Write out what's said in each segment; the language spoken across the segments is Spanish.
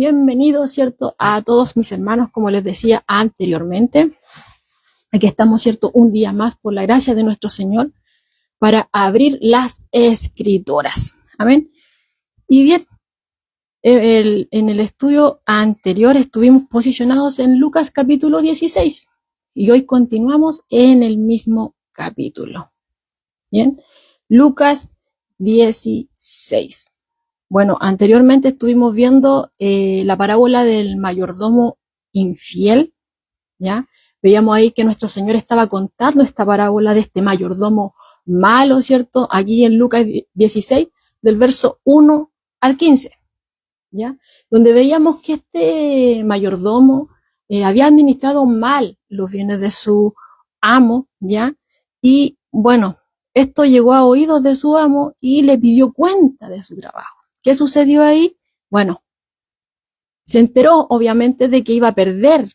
bienvenidos, ¿cierto? A todos mis hermanos, como les decía anteriormente. Aquí estamos, ¿cierto? Un día más por la gracia de nuestro Señor para abrir las Escrituras. Amén. Y bien, en el estudio anterior estuvimos posicionados en Lucas capítulo 16 y hoy continuamos en el mismo capítulo. Bien, Lucas 16. Bueno, anteriormente estuvimos viendo la parábola del mayordomo infiel, ¿ya? Veíamos ahí que nuestro Señor estaba contando esta parábola de este mayordomo malo, ¿cierto? Aquí en Lucas 16, del verso 1 al 15, ¿ya? Donde veíamos que este mayordomo había administrado mal los bienes de su amo, ¿ya? Y bueno, esto llegó a oídos de su amo y le pidió cuenta de su trabajo. ¿Qué sucedió ahí? Bueno, se enteró obviamente de que iba a perder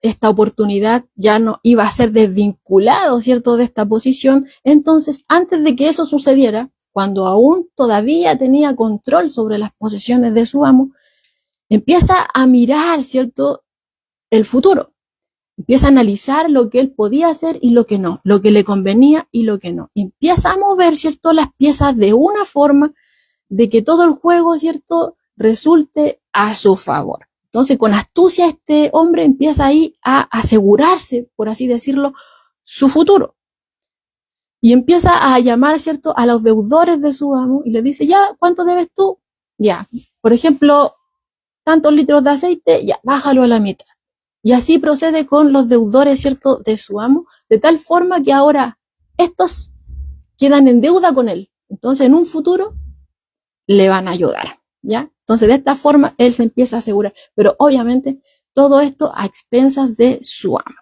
esta oportunidad, ya no iba a ser desvinculado, ¿cierto?, de esta posición. Entonces, antes de que eso sucediera, cuando aún todavía tenía control sobre las posesiones de su amo, empieza a mirar, ¿cierto?, el futuro. Empieza a analizar lo que él podía hacer y lo que no, lo que le convenía y lo que no. Empieza a mover, ¿cierto?, las piezas de una forma de que todo el juego, ¿cierto?, resulte a su favor. Entonces, con astucia, este hombre empieza ahí a asegurarse, por así decirlo, su futuro. Y empieza a llamar, ¿cierto?, a los deudores de su amo y le dice, ya, ¿cuánto debes tú? Ya, por ejemplo, tantos litros de aceite, ya, bájalo a la mitad. Y así procede con los deudores, ¿cierto?, de su amo, de tal forma que ahora estos quedan en deuda con él. Entonces, en un futuro, le van a ayudar, ¿ya? Entonces, de esta forma, él se empieza a asegurar. Pero, obviamente, todo esto a expensas de su amo.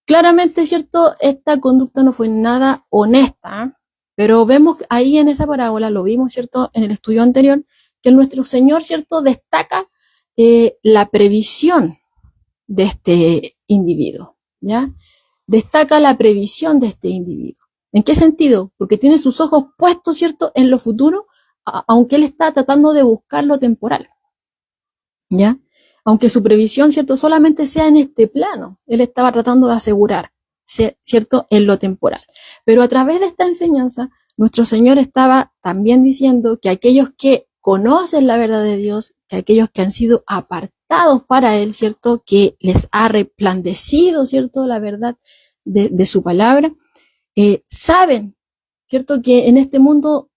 Claramente, ¿cierto? Esta conducta no fue nada honesta, ¿eh? Pero vemos ahí en esa parábola, lo vimos, ¿cierto?, en el estudio anterior, que nuestro Señor, ¿cierto?, destaca la previsión de este individuo, ¿ya? Destaca la previsión de este individuo. ¿En qué sentido? Porque tiene sus ojos puestos, ¿cierto?, en lo futuro, aunque él está tratando de buscar lo temporal, ¿ya? Aunque su previsión, ¿cierto?, solamente sea en este plano, él estaba tratando de asegurar, ¿cierto?, en lo temporal. Pero a través de esta enseñanza, nuestro Señor estaba también diciendo que aquellos que conocen la verdad de Dios, que aquellos que han sido apartados para Él, ¿cierto?, que les ha resplandecido, ¿cierto?, la verdad de su palabra, saben, ¿cierto?, que en este mundo,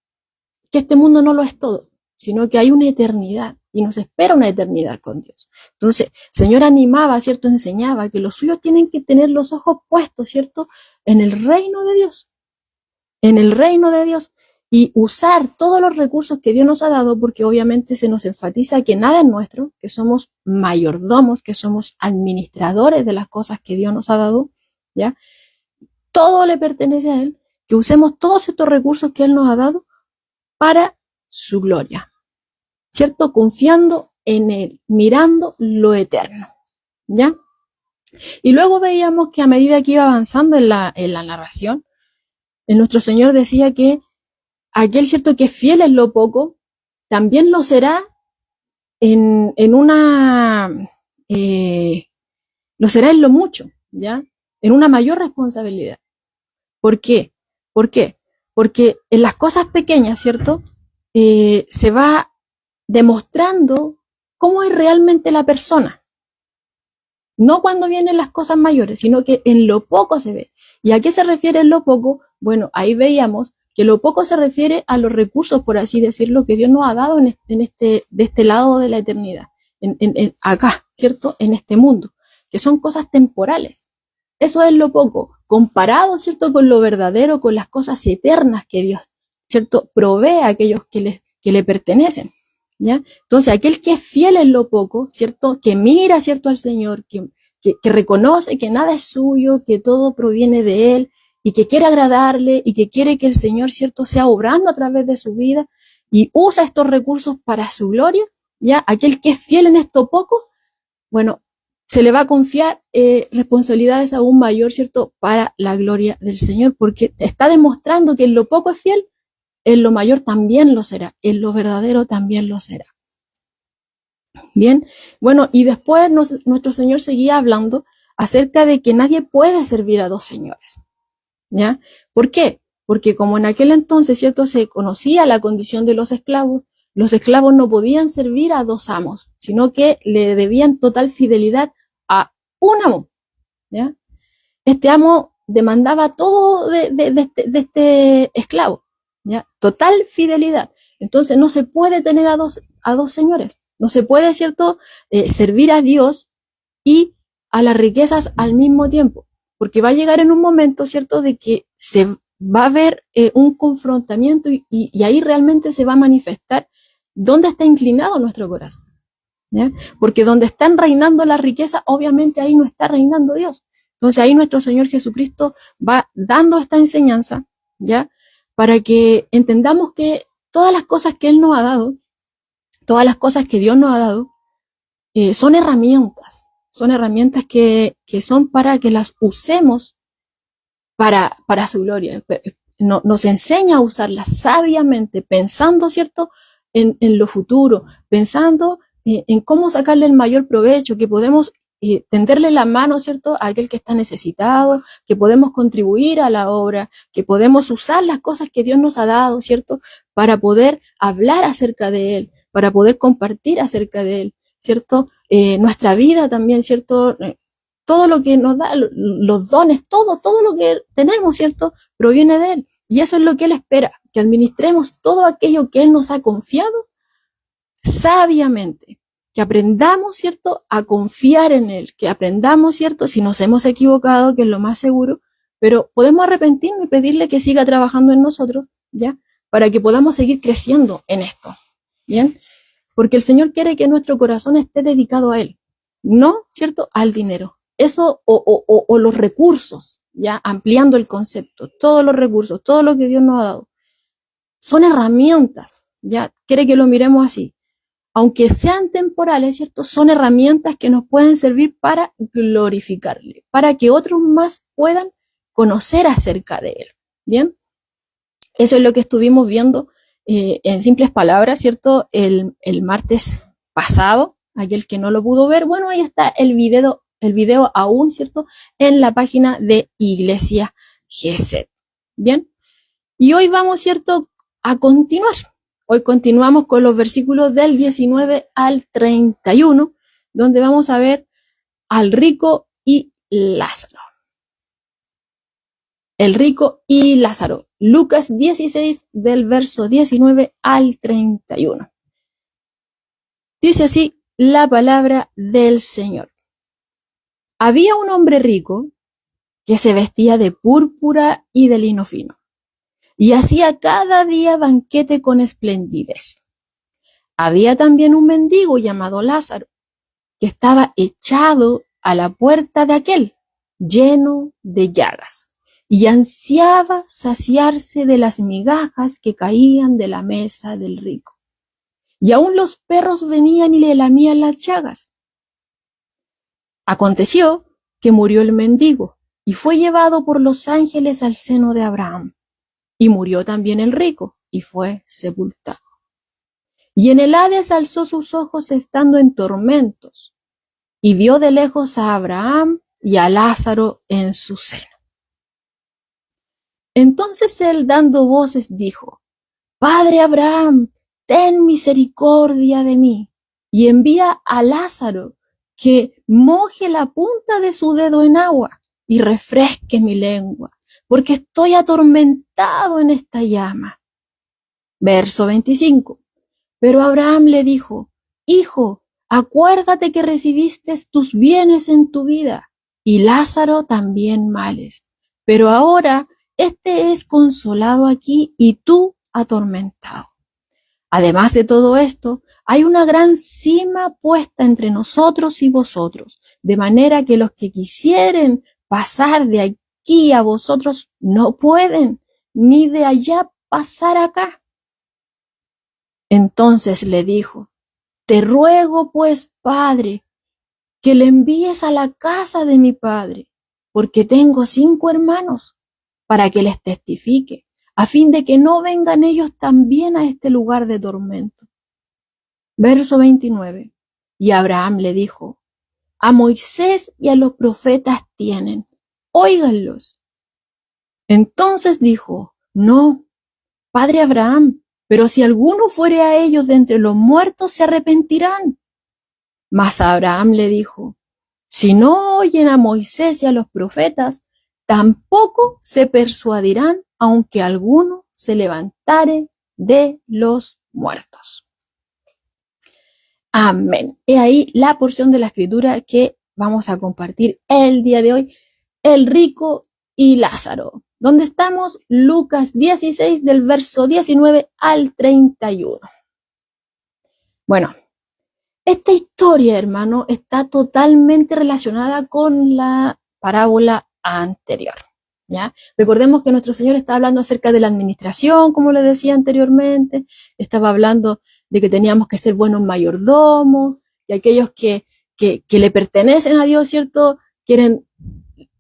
que este mundo no lo es todo, sino que hay una eternidad y nos espera una eternidad con Dios. Entonces, el Señor animaba, ¿cierto?, enseñaba que los suyos tienen que tener los ojos puestos, ¿cierto?, en el reino de Dios, en el reino de Dios, y usar todos los recursos que Dios nos ha dado, porque obviamente se nos enfatiza que nada es nuestro, que somos mayordomos, que somos administradores de las cosas que Dios nos ha dado, ¿ya? Todo le pertenece a Él, que usemos todos estos recursos que Él nos ha dado para su gloria, ¿cierto? Confiando en Él, mirando lo eterno, ¿ya? Y luego veíamos que a medida que iba avanzando en la narración, nuestro Señor decía que aquel, ¿cierto?, que es fiel en lo poco, también lo será lo será en lo mucho, ¿ya? En una mayor responsabilidad. ¿Por qué? ¿Por qué? Porque en las cosas pequeñas, ¿cierto?, se va demostrando cómo es realmente la persona. No cuando vienen las cosas mayores, sino que en lo poco se ve. ¿Y a qué se refiere en lo poco? Bueno, ahí veíamos que lo poco se refiere a los recursos, por así decirlo, que Dios nos ha dado de este lado de la eternidad, acá, ¿cierto?, en este mundo, que son cosas temporales. Eso es lo poco, comparado, ¿cierto?, con lo verdadero, con las cosas eternas que Dios, ¿cierto?, provee a aquellos que le pertenecen, ¿ya? Entonces, aquel que es fiel en lo poco, ¿cierto?, que mira, ¿cierto?, al Señor, que reconoce que nada es suyo, que todo proviene de Él, y que quiere agradarle, y que quiere que el Señor, ¿cierto?, sea obrando a través de su vida, y usa estos recursos para su gloria, ¿ya? Aquel que es fiel en esto poco, bueno, se le va a confiar responsabilidades aún mayor, ¿cierto?, para la gloria del Señor, porque está demostrando que en lo poco es fiel, en lo mayor también lo será, en lo verdadero también lo será. Bien, bueno, y después nuestro Señor seguía hablando acerca de que nadie puede servir a dos señores, ¿ya? ¿Por qué? Porque como en aquel entonces, ¿cierto?, se conocía la condición de los esclavos no podían servir a dos amos, sino que le debían total fidelidad a un amo, ¿ya? Este amo demandaba todo de este esclavo, ¿ya? Total fidelidad. Entonces no se puede tener a dos señores. No se puede, ¿cierto?, servir a Dios y a las riquezas al mismo tiempo. Porque va a llegar en un momento, ¿cierto?, de que se va a ver un confrontamiento y ahí realmente se va a manifestar dónde está inclinado nuestro corazón, ¿ya? Porque donde están reinando las riquezas, obviamente ahí no está reinando Dios. Entonces ahí nuestro Señor Jesucristo va dando esta enseñanza, ¿ya? Para que entendamos que todas las cosas que Él nos ha dado, todas las cosas que Dios nos ha dado, son herramientas que son para que las usemos para su gloria. Nos enseña a usarlas sabiamente, pensando, ¿cierto?, en lo futuro, pensando en cómo sacarle el mayor provecho, que podemos tenderle la mano, ¿cierto?, a aquel que está necesitado, que podemos contribuir a la obra, que podemos usar las cosas que Dios nos ha dado, ¿cierto?, para poder hablar acerca de Él, para poder compartir acerca de Él, ¿cierto? Nuestra vida también, ¿cierto? Todo lo que nos da, los dones, todo lo que tenemos, ¿cierto?, proviene de Él. Y eso es lo que Él espera, que administremos todo aquello que Él nos ha confiado sabiamente, que aprendamos, ¿cierto?, a confiar en Él, que aprendamos, ¿cierto?, si nos hemos equivocado, que es lo más seguro, pero podemos arrepentirnos y pedirle que siga trabajando en nosotros, ¿ya?, para que podamos seguir creciendo en esto, ¿bien? Porque el Señor quiere que nuestro corazón esté dedicado a Él, no, ¿cierto?, al dinero. Eso o los recursos, ya ampliando el concepto, todos los recursos, todo lo que Dios nos ha dado, son herramientas, ya quiere que lo miremos así. Aunque sean temporales, ¿cierto?, son herramientas que nos pueden servir para glorificarle, para que otros más puedan conocer acerca de Él, ¿bien? Eso es lo que estuvimos viendo en simples palabras, ¿cierto?, el martes pasado. Aquel que no lo pudo ver, bueno, ahí está el video aún, ¿cierto?, en la página de Iglesia GESED. Bien, y hoy vamos, ¿cierto?, a continuar. Hoy continuamos con los versículos del 19 al 31, donde vamos a ver al rico y Lázaro. El rico y Lázaro. Lucas 16, del verso 19 al 31. Dice así la palabra del Señor. Había un hombre rico que se vestía de púrpura y de lino fino, y hacía cada día banquete con esplendidez. Había también un mendigo llamado Lázaro, que estaba echado a la puerta de aquel, lleno de llagas, y ansiaba saciarse de las migajas que caían de la mesa del rico. Y aún los perros venían y le lamían las llagas. Aconteció que murió el mendigo, y fue llevado por los ángeles al seno de Abraham. Y murió también el rico, y fue sepultado. Y en el Hades alzó sus ojos estando en tormentos, y vio de lejos a Abraham y a Lázaro en su seno. Entonces él, dando voces, dijo: Padre Abraham, ten misericordia de mí, y envía a Lázaro que moje la punta de su dedo en agua y refresque mi lengua, porque estoy atormentado en esta llama. Verso 25. Pero Abraham le dijo: Hijo, acuérdate que recibiste tus bienes en tu vida, y Lázaro también males. Pero ahora este es consolado aquí y tú atormentado. Además de todo esto, hay una gran sima puesta entre nosotros y vosotros, de manera que los que quisieren pasar de aquí a vosotros no pueden, ni de allá pasar acá. Entonces le dijo: Te ruego pues, Padre, que le envíes a la casa de mi padre, porque tengo 5 hermanos, para que les testifique, a fin de que no vengan ellos también a este lugar de tormento. Verso 29. Y Abraham le dijo: a Moisés y a los profetas tienen, óiganlos. Entonces dijo: no, padre Abraham, pero si alguno fuere a ellos de entre los muertos, se arrepentirán. Mas Abraham le dijo: si no oyen a Moisés y a los profetas, tampoco se persuadirán, aunque alguno se levantare de los muertos. Amén. He ahí la porción de la escritura que vamos a compartir el día de hoy: el rico y Lázaro. ¿Dónde estamos? Lucas 16, del verso 19 al 31. Bueno, esta historia, hermano, está totalmente relacionada con la parábola anterior, ¿ya? Recordemos que nuestro Señor está hablando acerca de la administración, como le decía anteriormente. Estaba hablando de que teníamos que ser buenos mayordomos, y aquellos que le pertenecen a Dios, ¿cierto?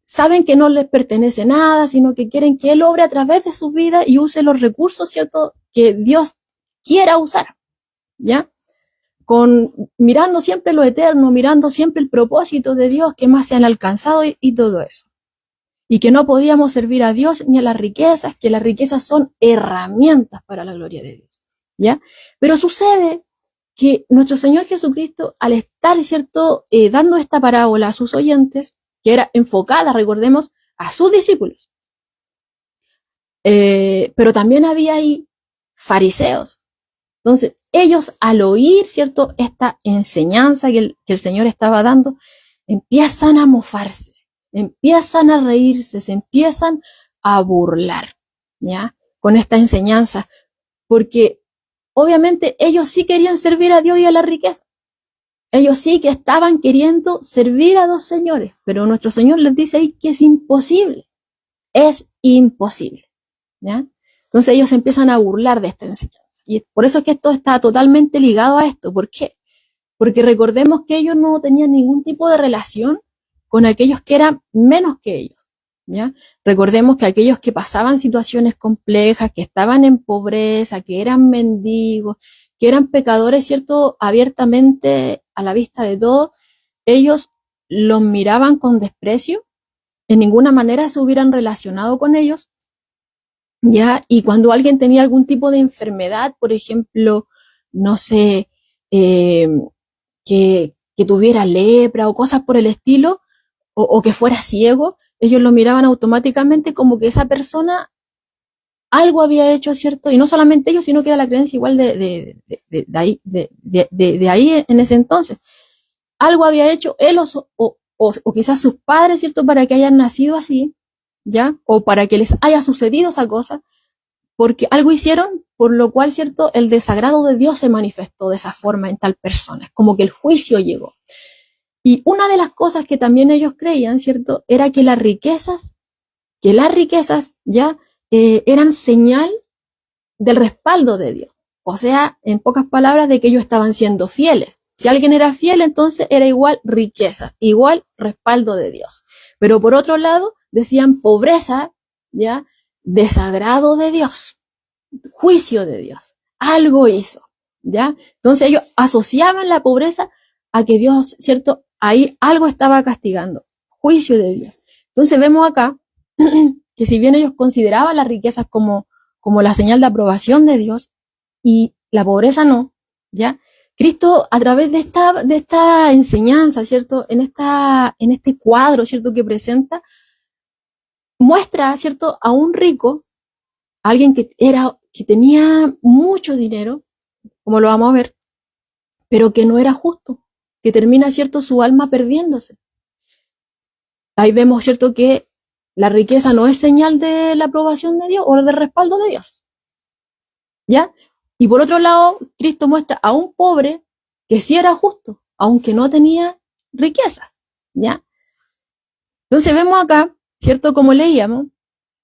Saben que no les pertenece nada, sino que quieren que Él obre a través de su vida y use los recursos, ¿cierto?, que Dios quiera usar, ¿ya? Mirando siempre lo eterno, mirando siempre el propósito de Dios, que más se han alcanzado y todo eso. Y que no podíamos servir a Dios ni a las riquezas, que las riquezas son herramientas para la gloria de Dios, ¿ya? Pero sucede que nuestro Señor Jesucristo, al estar, ¿cierto?, dando esta parábola a sus oyentes, que era enfocada, recordemos, a sus discípulos. Pero también había ahí fariseos. Entonces, ellos al oír, ¿cierto?, esta enseñanza que el Señor estaba dando, empiezan a mofarse, empiezan a reírse, se empiezan a burlar, ¿ya?, con esta enseñanza, porque obviamente ellos sí querían servir a Dios y a la riqueza. Ellos sí que estaban queriendo servir a dos señores, pero nuestro Señor les dice ahí que es imposible, ¿ya? Entonces ellos empiezan a burlar de esta enseñanza. Y por eso es que esto está totalmente ligado a esto. ¿Por qué? Porque recordemos que ellos no tenían ningún tipo de relación con aquellos que eran menos que ellos, ¿ya? Recordemos que aquellos que pasaban situaciones complejas, que estaban en pobreza, que eran mendigos, que eran pecadores, ¿cierto?, abiertamente a la vista de todos, ellos los miraban con desprecio, en ninguna manera se hubieran relacionado con ellos, ¿ya? Y cuando alguien tenía algún tipo de enfermedad, por ejemplo, no sé, que tuviera lepra o cosas por el estilo, o que fuera ciego, ellos lo miraban automáticamente como que esa persona algo había hecho, ¿cierto? Y no solamente ellos, sino que era la creencia igual de ahí en ese entonces. Algo había hecho él o quizás sus padres, ¿cierto?, para que hayan nacido así, ¿ya? O para que les haya sucedido esa cosa, porque algo hicieron, por lo cual, ¿cierto?, el desagrado de Dios se manifestó de esa forma en tal persona, como que el juicio llegó. Y una de las cosas que también ellos creían, ¿cierto?, era que las riquezas, ¿ya?, eran señal del respaldo de Dios. O sea, en pocas palabras, de que ellos estaban siendo fieles. Si alguien era fiel, entonces era igual riqueza, igual respaldo de Dios. Pero por otro lado, decían pobreza, ¿ya?, desagrado de Dios, juicio de Dios. Algo hizo, ¿ya? Entonces ellos asociaban la pobreza a que Dios, ¿cierto?, ahí algo estaba castigando, juicio de Dios. Entonces vemos acá que si bien ellos consideraban las riquezas como la señal de aprobación de Dios y la pobreza no, ¿ya? Cristo, a través de esta enseñanza, ¿cierto?, en este cuadro, ¿cierto?, que presenta, muestra, ¿cierto?, a un rico, a alguien que tenía mucho dinero, como lo vamos a ver, pero que no era justo, que termina, ¿cierto?, su alma perdiéndose. Ahí vemos, ¿cierto?, que la riqueza no es señal de la aprobación de Dios o del respaldo de Dios, ¿ya? Y por otro lado, Cristo muestra a un pobre que sí era justo, aunque no tenía riqueza, ¿ya? Entonces vemos acá, ¿cierto?, como leíamos,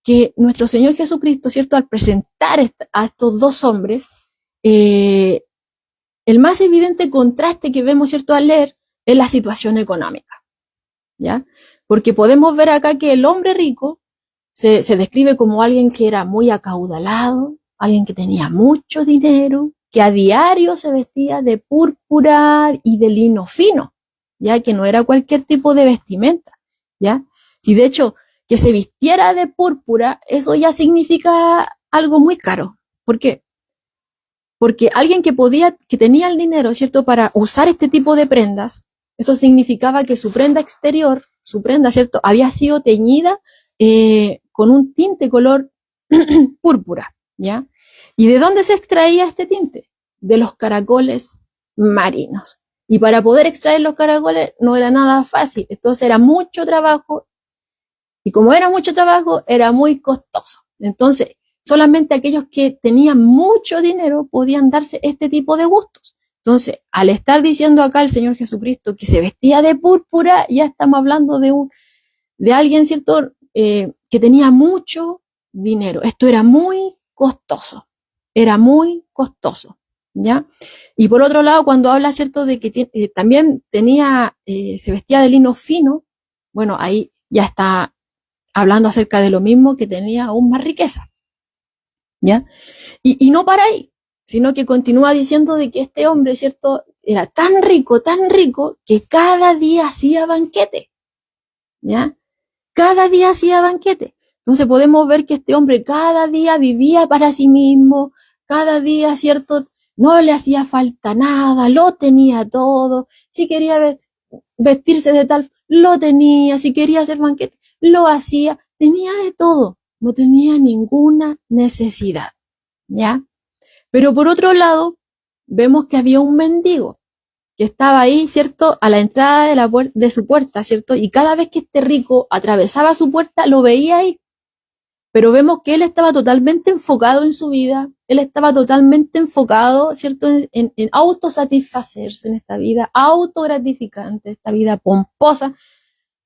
que nuestro Señor Jesucristo, ¿cierto?, al presentar a estos dos hombres, el más evidente contraste que vemos, ¿cierto?, al leer, es la situación económica, ¿ya? Porque podemos ver acá que el hombre rico se describe como alguien que era muy acaudalado, alguien que tenía mucho dinero, que a diario se vestía de púrpura y de lino fino, ya que no era cualquier tipo de vestimenta, ya. Y de hecho, que se vistiera de púrpura, eso ya significa algo muy caro. ¿Por qué? Porque alguien que tenía el dinero, ¿cierto?, para usar este tipo de prendas, eso significaba que su prenda exterior, su prenda, ¿cierto?, había sido teñida con un tinte color púrpura, ¿ya? ¿Y de dónde se extraía este tinte? De los caracoles marinos. Y para poder extraer los caracoles no era nada fácil, entonces era mucho trabajo, y como era mucho trabajo, era muy costoso. Entonces, solamente aquellos que tenían mucho dinero podían darse este tipo de gustos. Entonces, al estar diciendo acá el Señor Jesucristo que se vestía de púrpura, ya estamos hablando de alguien, ¿cierto?, que tenía mucho dinero. Esto era muy costoso. Era muy costoso, ¿ya? Y por otro lado, cuando habla, ¿cierto?, de que también se vestía de lino fino, bueno, ahí ya está hablando acerca de lo mismo, que tenía aún más riqueza, ¿ya? Y no para ahí, sino que continúa diciendo de que este hombre, ¿cierto?, era tan rico, que cada día hacía banquete, ¿ya? Cada día hacía banquete. Entonces podemos ver que este hombre cada día vivía para sí mismo, cada día, ¿cierto?, no le hacía falta nada, lo tenía todo. Si quería vestirse de tal, lo tenía. Si quería hacer banquete, lo hacía. Tenía de todo, no tenía ninguna necesidad, ¿ya? Pero por otro lado, vemos que había un mendigo que estaba ahí, ¿cierto?, a la entrada de su puerta, ¿cierto? Y cada vez que este rico atravesaba su puerta, lo veía ahí. Pero vemos que él estaba totalmente enfocado en su vida, él estaba totalmente enfocado, ¿cierto?, en autosatisfacerse en esta vida autogratificante, esta vida pomposa,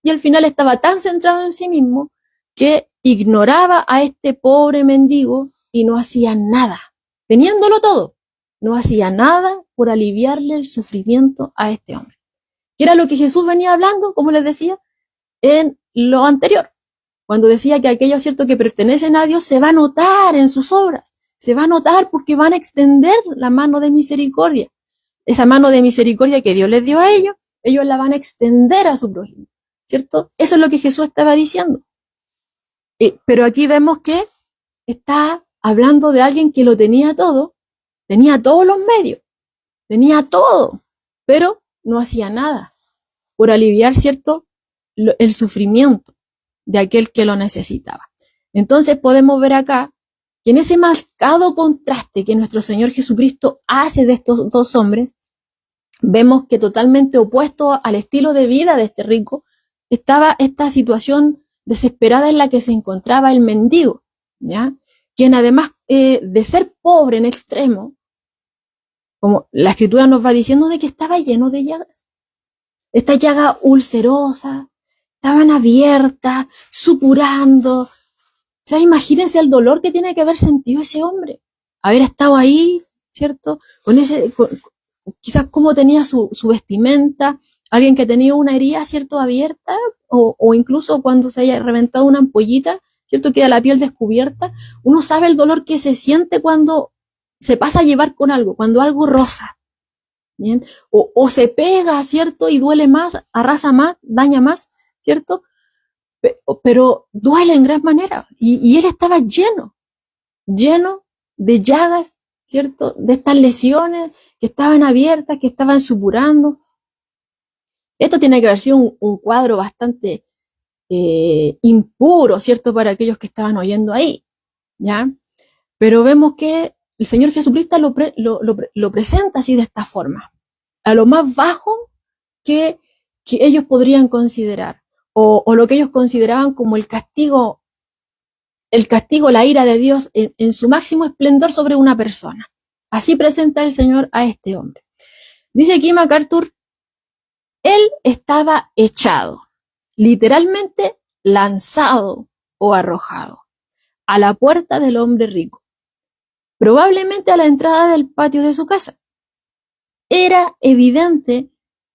y al final estaba tan centrado en sí mismo que ignoraba a este pobre mendigo y no hacía nada, teniéndolo todo, no hacía nada por aliviarle el sufrimiento a este hombre. Que era lo que Jesús venía hablando, como les decía, en lo anterior, cuando decía que aquellos, cierto, que pertenecen a Dios se va a notar en sus obras, se va a notar porque van a extender la mano de misericordia. Esa mano de misericordia que Dios les dio a ellos la van a extender a su prójimo, ¿cierto? Eso es lo que Jesús estaba diciendo. Pero aquí vemos que está hablando de alguien que lo tenía todo, tenía todos los medios, tenía todo, pero no hacía nada por aliviar, ¿cierto?, el sufrimiento de aquel que lo necesitaba. Entonces podemos ver acá que en ese marcado contraste que nuestro Señor Jesucristo hace de estos dos hombres, vemos que totalmente opuesto al estilo de vida de este rico, estaba esta situación desesperada en la que se encontraba el mendigo, ¿ya? Quien además de ser pobre en extremo, como la escritura nos va diciendo, de que estaba lleno de llagas. Esta llaga ulcerosa, estaban abiertas, supurando. O sea, imagínense el dolor que tiene que haber sentido ese hombre. Haber estado ahí, ¿cierto? Quizás cómo tenía su vestimenta, alguien que tenía una herida, ¿cierto?, abierta, o incluso cuando se haya reventado una ampollita, ¿cierto?, queda la piel descubierta. Uno sabe el dolor que se siente cuando se pasa a llevar con algo, cuando algo roza, ¿bien? O se pega, ¿cierto?, y duele más, arrasa más, daña más, ¿cierto? Pero duele en gran manera. Y él estaba lleno de llagas, ¿cierto?, de estas lesiones que estaban abiertas, que estaban supurando. Esto tiene que haber sido un cuadro bastante impuro, ¿cierto?, para aquellos que estaban oyendo ahí, ¿ya? Pero vemos que el Señor Jesucristo lo presenta así, de esta forma, a lo más bajo que ellos podrían considerar, o lo que ellos consideraban como el castigo, la ira de Dios en su máximo esplendor sobre una persona. Así presenta el Señor a este hombre. Dice aquí MacArthur, él estaba echado, literalmente lanzado o arrojado, a la puerta del hombre rico, probablemente a la entrada del patio de su casa. Era evidente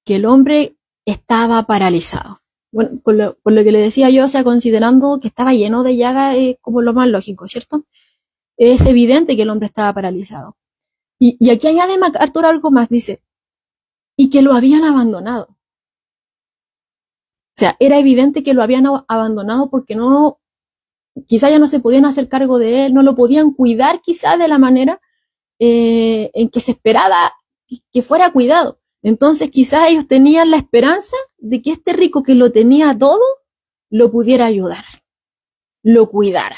que el hombre estaba paralizado. Bueno, por lo que le decía yo, o sea, considerando que estaba lleno de llagas, como lo más lógico, ¿cierto? Es evidente que el hombre estaba paralizado. Y aquí añade MacArthur algo más, dice, y que lo habían abandonado. O sea, era evidente que lo habían abandonado porque no, quizá ya no se podían hacer cargo de él, no lo podían cuidar quizá de la manera en que se esperaba que fuera cuidado. Entonces quizás ellos tenían la esperanza de que este rico que lo tenía todo, lo pudiera ayudar, lo cuidara.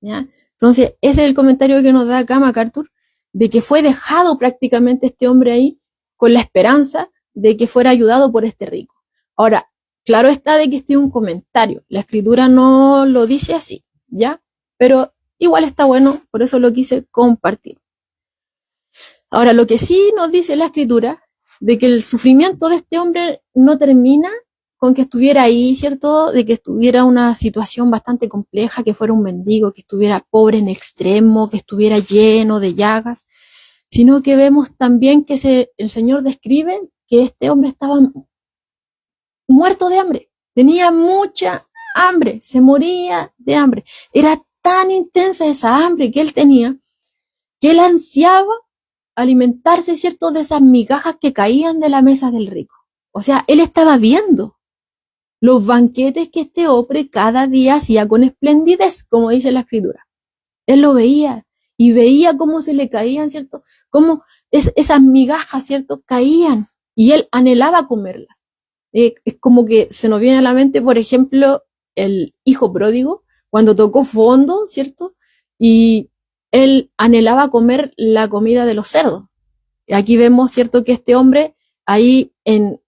¿Ya? Entonces ese es el comentario que nos da acá MacArthur, de que fue dejado prácticamente este hombre ahí con la esperanza de que fuera ayudado por este rico. Ahora, claro está de que este es un comentario, la escritura no lo dice así, ¿ya? Pero igual está bueno, por eso lo quise compartir. Ahora, lo que sí nos dice la escritura, de que el sufrimiento de este hombre no termina con que estuviera ahí, ¿cierto? De que estuviera una situación bastante compleja, que fuera un mendigo, que estuviera pobre en extremo, que estuviera lleno de llagas, sino que vemos también que el Señor describe que este hombre estaba muerto de hambre, tenía mucha hambre, se moría de hambre. Era tan intensa esa hambre que él tenía, que él ansiaba alimentarse, ¿cierto?, de esas migajas que caían de la mesa del rico. O sea, él estaba viendo los banquetes que este hombre cada día hacía con esplendidez, como dice la escritura. Él lo veía y veía cómo se le caían, ¿cierto? Cómo esas migajas, ¿cierto?, caían y él anhelaba comerlas. Es como que se nos viene a la mente, por ejemplo, el hijo pródigo, cuando tocó fondo, ¿cierto? Y él anhelaba comer la comida de los cerdos. Aquí vemos, ¿cierto?, que este hombre, ahí en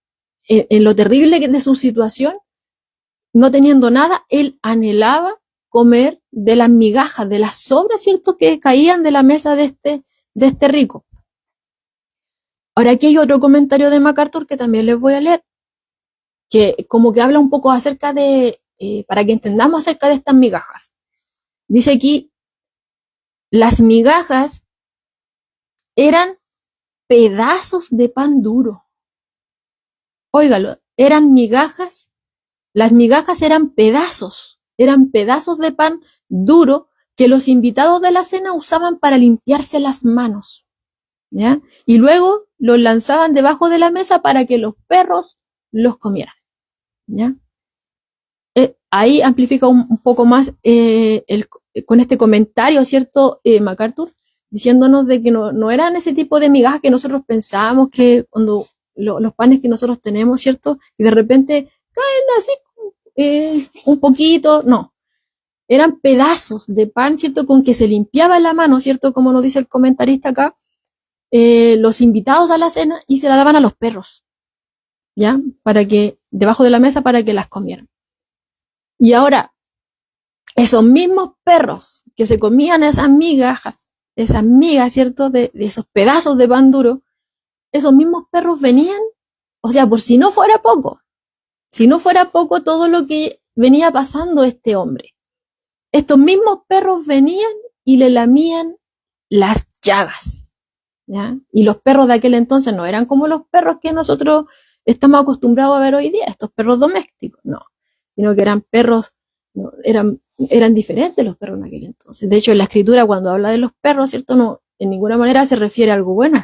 lo terrible de su situación, no teniendo nada, él anhelaba comer de las migajas, de las sobras, ¿cierto?, que caían de la mesa de este rico. Ahora aquí hay otro comentario de MacArthur que también les voy a leer, que como que habla un poco acerca de, para que entendamos acerca de estas migajas. Dice aquí, las migajas eran pedazos de pan duro. Óigalo, eran migajas, las migajas eran pedazos de pan duro que los invitados de la cena usaban para limpiarse las manos, ¿ya? Y luego los lanzaban debajo de la mesa para que los perros los comieran, ¿ya? Ahí amplifica un poco más con este comentario, ¿cierto? MacArthur, diciéndonos de que no eran ese tipo de migajas que nosotros pensábamos que cuando los panes que nosotros tenemos, ¿cierto? Y de repente caen así un poquito, no. Eran pedazos de pan, ¿cierto? Con que se limpiaba la mano, ¿cierto? Como nos dice el comentarista acá, los invitados a la cena y se la daban a los perros, ¿ya? Debajo de la mesa para que las comieran. Y ahora, esos mismos perros que se comían esas migajas, ¿cierto? De esos pedazos de pan duro, esos mismos perros venían, o sea, por si no fuera poco todo lo que venía pasando este hombre, estos mismos perros venían y le lamían las llagas, ¿ya? Y los perros de aquel entonces no eran como los perros que nosotros estamos acostumbrados a ver hoy día, estos perros domésticos, no, sino que eran perros, no, eran diferentes los perros en aquel entonces. De hecho, en la escritura cuando habla de los perros, ¿cierto? No, en ninguna manera se refiere a algo bueno,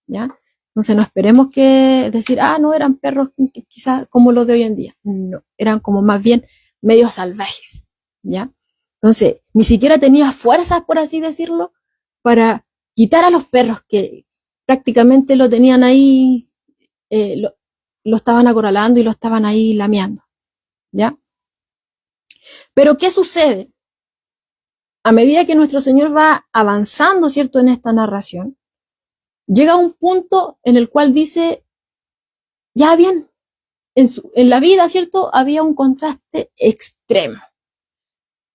¿ya? Entonces no esperemos que decir, no, eran perros quizás como los de hoy en día. No, eran como más bien medios salvajes, ¿ya? Entonces, ni siquiera tenía fuerzas, por así decirlo, para quitar a los perros que prácticamente lo tenían ahí, lo estaban acorralando y lo estaban ahí lameando, ¿ya? Pero ¿qué sucede? A medida que nuestro Señor va avanzando, ¿cierto?, en esta narración, llega a un punto en el cual dice, ya bien, en la vida, ¿cierto?, había un contraste extremo.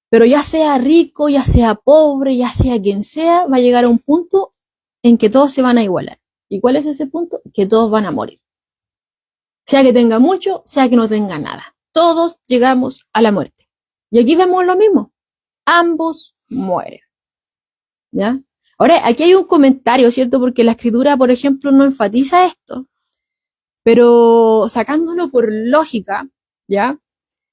Pero ya sea rico, ya sea pobre, ya sea quien sea, va a llegar a un punto en que todos se van a igualar. ¿Y cuál es ese punto? Que todos van a morir. Sea que tenga mucho, sea que no tenga nada. Todos llegamos a la muerte. Y aquí vemos lo mismo. Ambos mueren, ¿ya? Ahora, aquí hay un comentario, ¿cierto? Porque la escritura, por ejemplo, no enfatiza esto, pero sacándolo por lógica, ¿ya?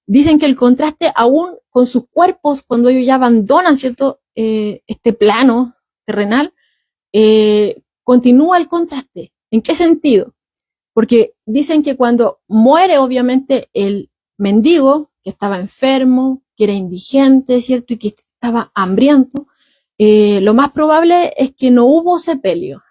Dicen que el contraste aún con sus cuerpos, cuando ellos ya abandonan, ¿cierto? Este plano terrenal, continúa el contraste. ¿En qué sentido? Porque dicen que cuando muere, obviamente, el mendigo, que estaba enfermo, que era indigente, ¿cierto? Y que estaba hambriento, lo más probable es que no hubo sepelio,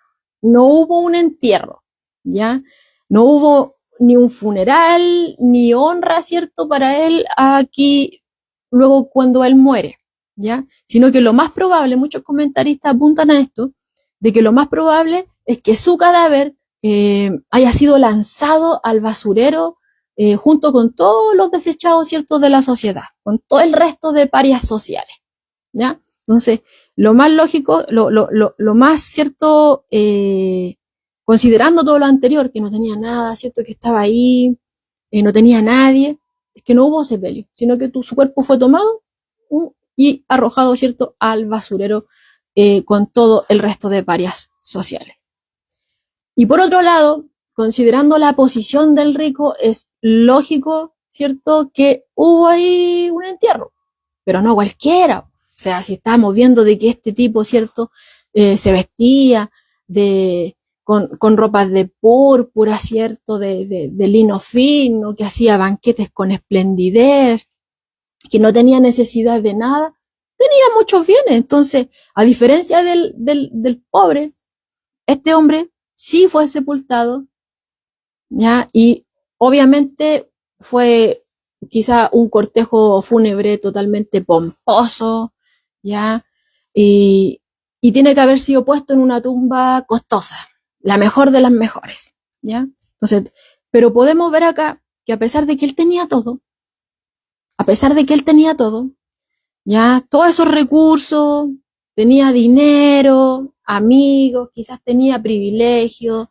no hubo un entierro, ¿ya? No hubo ni un funeral, ni honra, ¿cierto? Para él aquí, luego cuando él muere, ¿ya? Sino que lo más probable, muchos comentaristas apuntan a esto, de que lo más probable es que su cadáver haya sido lanzado al basurero junto con todos los desechados, ¿cierto? De la sociedad, con todo el resto de parias sociales, ¿ya? Entonces, lo más lógico, lo más cierto, considerando todo lo anterior, que no tenía nada, ¿cierto? Que estaba ahí, no tenía nadie, es que no hubo sepelio, sino que su cuerpo fue tomado y arrojado, ¿cierto? Al basurero con todo el resto de parias sociales. Y por otro lado, considerando la posición del rico, es lógico, ¿cierto? Que hubo ahí un entierro, pero no cualquiera. O sea, si estamos viendo de que este tipo, ¿cierto? Se vestía con ropas de púrpura, ¿cierto? De lino fino, que hacía banquetes con esplendidez, que no tenía necesidad de nada, tenía muchos bienes. Entonces, a diferencia del pobre, este hombre sí fue sepultado, ¿ya? Y obviamente fue quizá un cortejo fúnebre totalmente pomposo, ¿ya? Y, y tiene que haber sido puesto en una tumba costosa, la mejor de las mejores, ¿ya? Entonces, pero podemos ver acá que a pesar de que él tenía todo, a pesar de que él tenía todo, ¿ya? Todos esos recursos, tenía dinero, amigos, quizás tenía privilegios,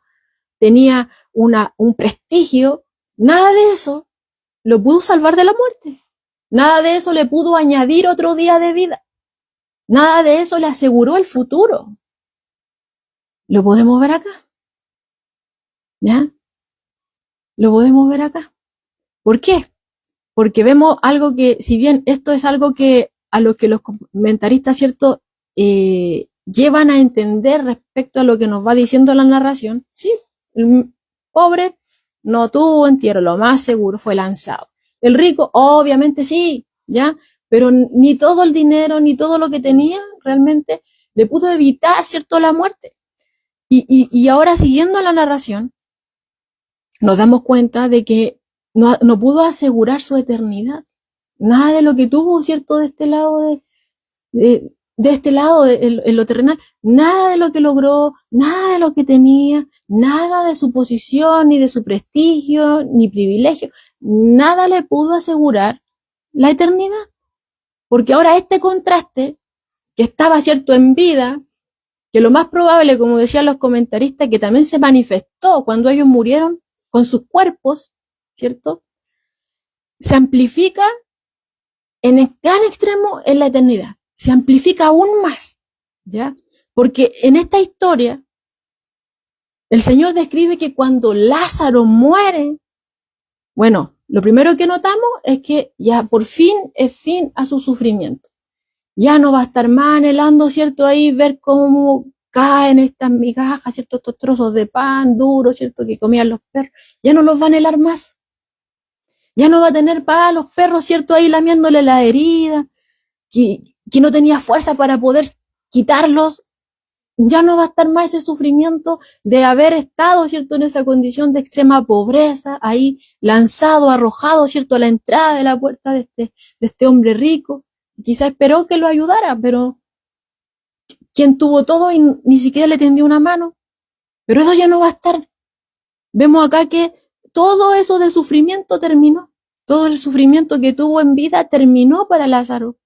tenía un prestigio, nada de eso lo pudo salvar de la muerte. Nada de eso le pudo añadir otro día de vida. Nada de eso le aseguró el futuro. Lo podemos ver acá. ¿Ya? Lo podemos ver acá. ¿Por qué? Porque vemos algo que, si bien esto es algo que a lo que los comentaristas, ¿cierto? Llevan a entender respecto a lo que nos va diciendo la narración, sí, el pobre no tuvo entierro, lo más seguro fue lanzado. El rico, obviamente sí, ¿ya? Pero ni todo el dinero, ni todo lo que tenía realmente le pudo evitar, ¿cierto?, la muerte. Y ahora, siguiendo la narración, nos damos cuenta de que no pudo asegurar su eternidad. Nada de lo que tuvo, ¿cierto?, de este lado de este lado, en lo terrenal, nada de lo que logró, nada de lo que tenía, nada de su posición, ni de su prestigio, ni privilegio, nada le pudo asegurar la eternidad. Porque ahora este contraste, que estaba, ¿cierto?, en vida, que lo más probable, como decían los comentaristas, que también se manifestó cuando ellos murieron con sus cuerpos, ¿cierto?, se amplifica en el gran extremo en la eternidad. Se amplifica aún más, ¿ya? Porque en esta historia, el Señor describe que cuando Lázaro muere, bueno, lo primero que notamos es que ya por fin es fin a su sufrimiento. Ya no va a estar más anhelando, ¿cierto? Ahí ver cómo caen estas migajas, ¿cierto? Estos trozos de pan duros, ¿cierto? Que comían los perros. Ya no los va a anhelar más. Ya no va a tener para los perros, ¿cierto? Ahí lamiéndole la herida, que no tenía fuerza para poder quitarlos. Ya no va a estar más ese sufrimiento de haber estado, ¿cierto?, en esa condición de extrema pobreza, ahí lanzado, arrojado, ¿cierto?, a la entrada de la puerta de este hombre rico. Quizá esperó que lo ayudara, pero quien tuvo todo y ni siquiera le tendió una mano. Pero eso ya no va a estar. Vemos acá que todo eso de sufrimiento terminó. Todo el sufrimiento que tuvo en vida terminó para Lázaro,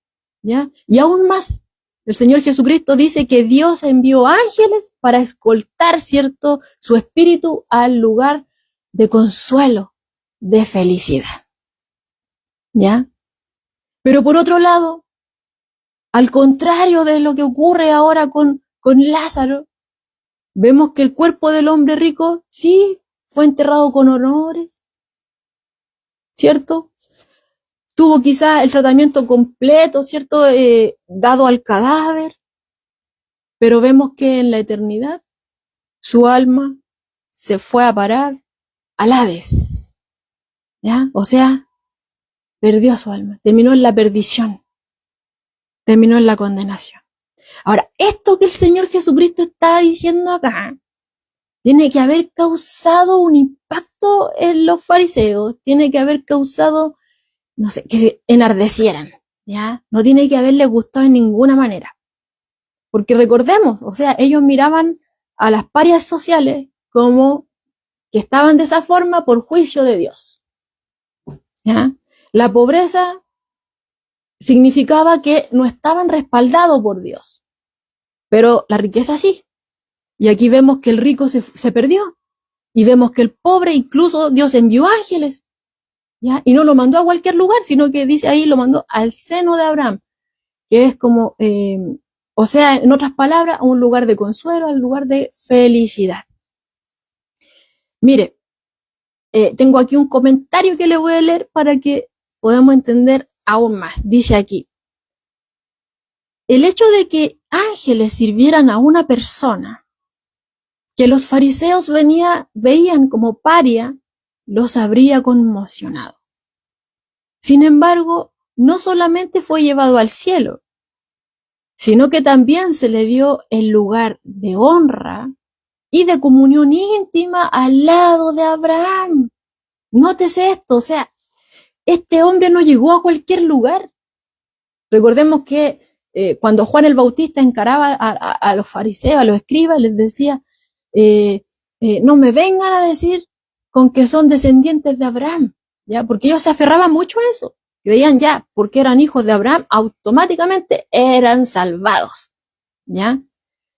¿ya? Y aún más, el Señor Jesucristo dice que Dios envió ángeles para escoltar, ¿cierto?, su espíritu al lugar de consuelo, de felicidad, ¿ya? Pero por otro lado, al contrario de lo que ocurre ahora con Lázaro, vemos que el cuerpo del hombre rico, sí, fue enterrado con honores, ¿cierto? Tuvo quizá el tratamiento completo, ¿cierto?, dado al cadáver, pero vemos que en la eternidad su alma se fue a parar al Hades, ¿ya? O sea, perdió su alma, terminó en la perdición, terminó en la condenación. Ahora, esto que el Señor Jesucristo está diciendo acá, tiene que haber causado un impacto en los fariseos, tiene que haber causado, no sé, que se enardecieran, ¿ya? No tiene que haberles gustado en ninguna manera. Porque recordemos, o sea, ellos miraban a las parias sociales como que estaban de esa forma por juicio de Dios, ¿ya? La pobreza significaba que no estaban respaldados por Dios, pero la riqueza sí. Y aquí vemos que el rico se perdió, y vemos que el pobre incluso Dios envió ángeles, ¿ya? Y no lo mandó a cualquier lugar, sino que dice ahí, lo mandó al seno de Abraham, que es como, o sea, en otras palabras, a un lugar de consuelo, al lugar de felicidad. Mire, tengo aquí un comentario que le voy a leer para que podamos entender aún más. Dice aquí, el hecho de que ángeles sirvieran a una persona que los fariseos veían como paria, los habría conmocionado. Sin embargo, no solamente fue llevado al cielo, sino que también se le dio el lugar de honra y de comunión íntima al lado de Abraham. Nótese esto, o sea, este hombre no llegó a cualquier lugar. Recordemos que cuando Juan el Bautista encaraba a los fariseos, a los escribas, les decía, no me vengan a decir con que son descendientes de Abraham, ¿ya? Porque ellos se aferraban mucho a eso. Creían ya, porque eran hijos de Abraham, automáticamente eran salvados, ¿ya?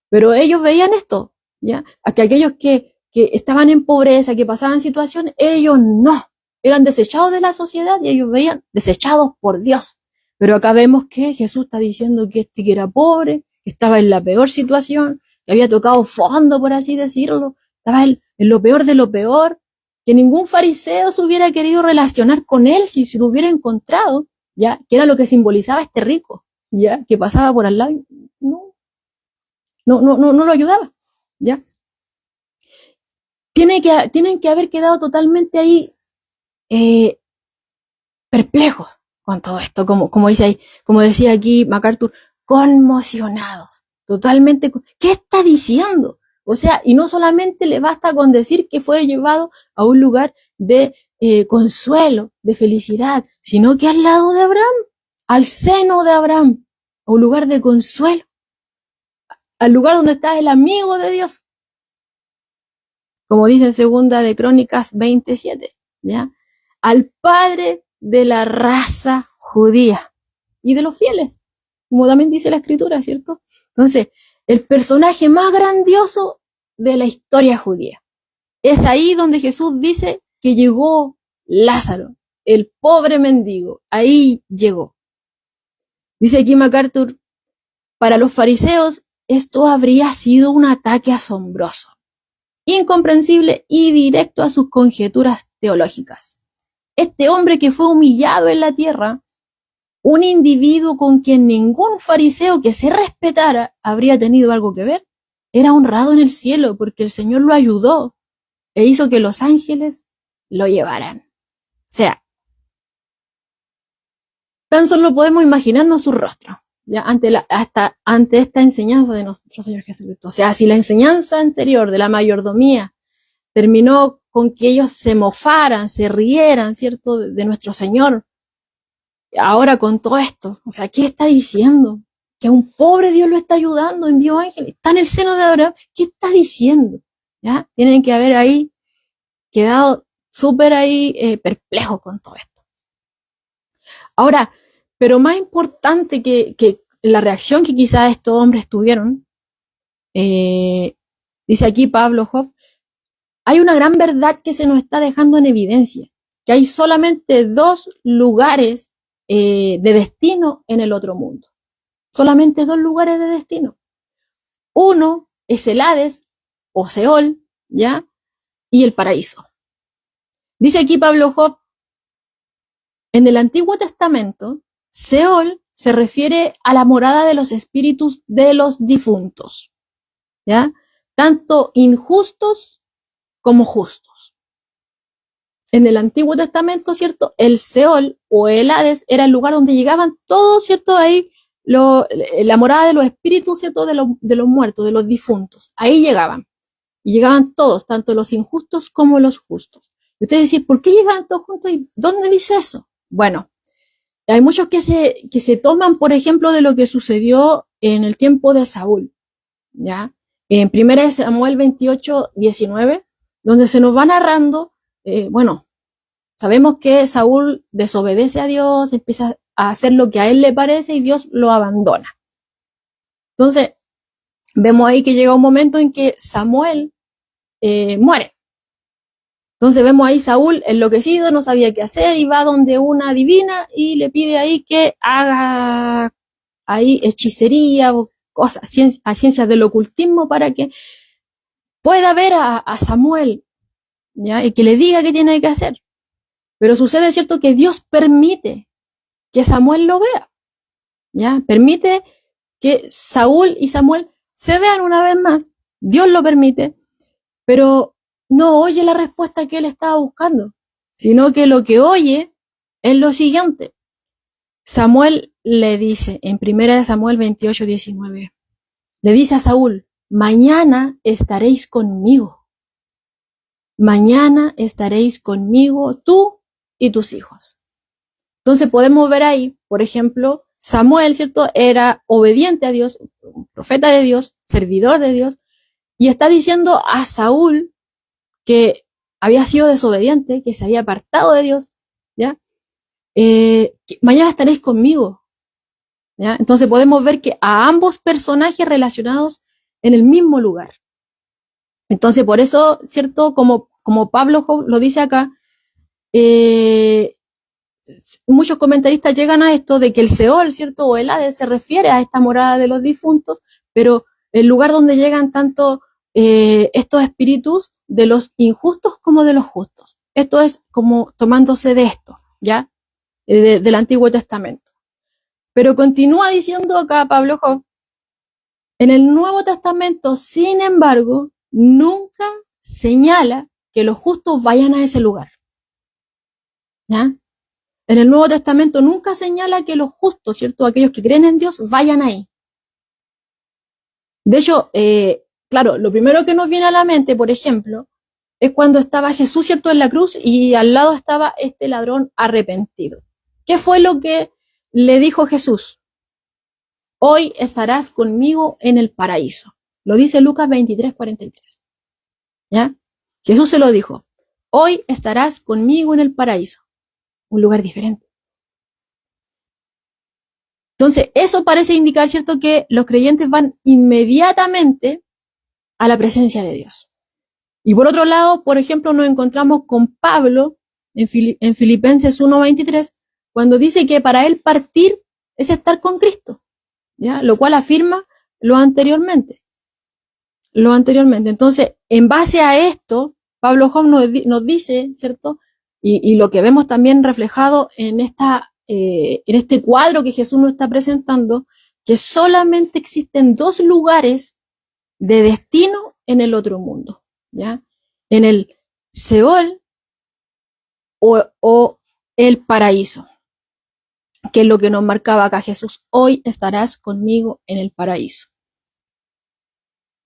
Pero ellos veían esto, ¿ya? A que aquellos que estaban en pobreza, que pasaban situaciones, ellos no. Eran desechados de la sociedad y ellos veían desechados por Dios. Pero acá vemos que Jesús está diciendo que este que era pobre, que estaba en la peor situación, que había tocado fondo, por así decirlo, estaba en lo peor de lo peor, que ningún fariseo se hubiera querido relacionar con él si se lo hubiera encontrado, ya, que era lo que simbolizaba este rico, ya, que pasaba por al lado. No lo ayudaba, ya. Tienen que haber quedado totalmente ahí perplejos con todo esto, como dice ahí, como decía aquí MacArthur, conmocionados, totalmente. ¿Qué está diciendo? O sea, y no solamente le basta con decir que fue llevado a un lugar de consuelo, de felicidad, sino que al lado de Abraham, al seno de Abraham, a un lugar de consuelo, al lugar donde está el amigo de Dios, como dice en segunda de Crónicas 27, ¿ya? Al padre de la raza judía y de los fieles, como también dice la escritura, ¿cierto? Entonces, el personaje más grandioso de la historia judía. Es ahí donde Jesús dice que llegó Lázaro, el pobre mendigo, ahí llegó. Dice aquí MacArthur, para los fariseos esto habría sido un ataque asombroso, incomprensible y directo a sus conjeturas teológicas. Este hombre que fue humillado en la tierra, un individuo con quien ningún fariseo que se respetara habría tenido algo que ver, era honrado en el cielo porque el Señor lo ayudó e hizo que los ángeles lo llevaran. O sea, tan solo podemos imaginarnos su rostro, ya ante esta enseñanza de nuestro Señor Jesucristo. O sea, si la enseñanza anterior de la mayordomía terminó con que ellos se mofaran, se rieran, ¿cierto?, de nuestro Señor. Ahora con todo esto, o sea, ¿qué está diciendo? Que a un pobre Dios lo está ayudando, envió ángeles, está en el seno de Abraham. ¿Qué está diciendo? ¿Ya? Tienen que haber ahí quedado súper ahí perplejos con todo esto. Ahora, pero más importante que la reacción que quizás estos hombres tuvieron, dice aquí Pablo Hoff, hay una gran verdad que se nos está dejando en evidencia, que hay solamente dos lugares de destino en el otro mundo. Solamente dos lugares de destino. Uno es el Hades o Seol, ¿ya? Y el paraíso. Dice aquí Pablo Hoff, en el Antiguo Testamento, Seol se refiere a la morada de los espíritus de los difuntos, ¿ya? tanto injustos como justos. En el Antiguo Testamento, ¿cierto? El Seol o el Hades era el lugar donde llegaban todos, ¿cierto? Ahí la morada de los espíritus, ¿cierto? De los muertos, de los difuntos. Ahí llegaban. Y llegaban todos, tanto los injustos como los justos. Y ustedes dicen, ¿por qué llegaban todos juntos? ¿Y dónde dice eso? Bueno, hay muchos que se toman, por ejemplo, de lo que sucedió en el tiempo de Saúl, ¿ya? En 1 Samuel 28, 19, donde se nos va narrando, bueno, sabemos que Saúl desobedece a Dios, empieza a hacer lo que a él le parece y Dios lo abandona. Entonces, vemos ahí que llega un momento en que Samuel muere. Entonces vemos ahí Saúl enloquecido, no sabía qué hacer y va donde una divina y le pide ahí que haga ahí hechicería o cosas, ciencias del ocultismo para que pueda ver a Samuel, ¿ya? Y que le diga qué tiene que hacer. Pero sucede, ¿cierto?, que Dios permite que Samuel lo vea, ¿ya? Permite que Saúl y Samuel se vean una vez más. Dios lo permite, pero no oye la respuesta que él estaba buscando, sino que lo que oye es lo siguiente. Samuel le dice en 1 Samuel 28, 19, le dice a Saúl, mañana estaréis conmigo. Mañana estaréis conmigo tú y tus hijos. Entonces podemos ver ahí, por ejemplo, Samuel, ¿cierto? Era obediente a Dios, profeta de Dios, servidor de Dios, y está diciendo a Saúl que había sido desobediente, que se había apartado de Dios, ¿ya? Que mañana estaréis conmigo, ¿ya? Entonces podemos ver que a ambos personajes relacionados en el mismo lugar. Entonces por eso, ¿cierto? Como Pablo lo dice acá, muchos comentaristas llegan a esto de que el Seol, ¿cierto? O el Hades se refiere a esta morada de los difuntos, pero el lugar donde llegan tanto estos espíritus de los injustos como de los justos. Esto es como tomándose de esto, ¿ya? Del Antiguo Testamento. Pero continúa diciendo acá Pablo Job, en el Nuevo Testamento, sin embargo, nunca señala que los justos vayan a ese lugar, ¿ya? En el Nuevo Testamento nunca señala que los justos, ¿cierto? Aquellos que creen en Dios vayan ahí. De hecho, claro, lo primero que nos viene a la mente, por ejemplo, es cuando estaba Jesús, ¿cierto?, en la cruz y al lado estaba este ladrón arrepentido. ¿Qué fue lo que le dijo Jesús? Hoy estarás conmigo en el paraíso. Lo dice Lucas 23, 43. ¿Ya? Jesús se lo dijo. Hoy estarás conmigo en el paraíso. Un lugar diferente. Entonces, eso parece indicar, ¿cierto?, que los creyentes van inmediatamente a la presencia de Dios. Y por otro lado, por ejemplo, nos encontramos con Pablo en Filipenses 1:23, cuando dice que para él partir es estar con Cristo, ¿ya? Lo cual afirma lo anteriormente. Entonces, en base a esto, Pablo Job nos dice, ¿cierto? Y lo que vemos también reflejado en este cuadro que Jesús nos está presentando, que solamente existen dos lugares de destino en el otro mundo, ¿ya? En el Seol o el paraíso, que es lo que nos marcaba acá Jesús. Hoy estarás conmigo en el paraíso.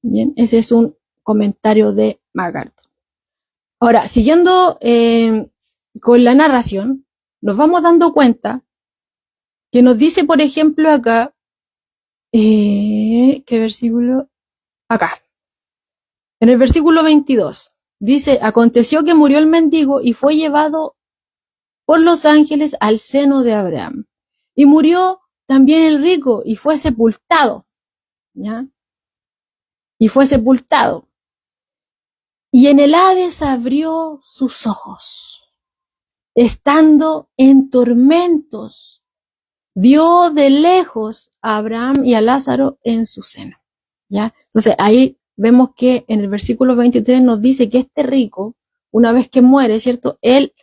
Bien, ese es un comentario de MacArthur. Ahora, siguiendo con la narración, nos vamos dando cuenta que nos dice, por ejemplo, acá, ¿qué versículo? Acá. En el versículo 22, dice, aconteció que murió el mendigo y fue llevado por los ángeles al seno de Abraham. Y murió también el rico y fue sepultado, ¿ya? Y fue sepultado. Y en el Hades abrió sus ojos, estando en tormentos, vio de lejos a Abraham y a Lázaro en su seno, ¿ya? Entonces ahí vemos que en el versículo 23 nos dice que este rico, una vez que muere, ¿cierto? Él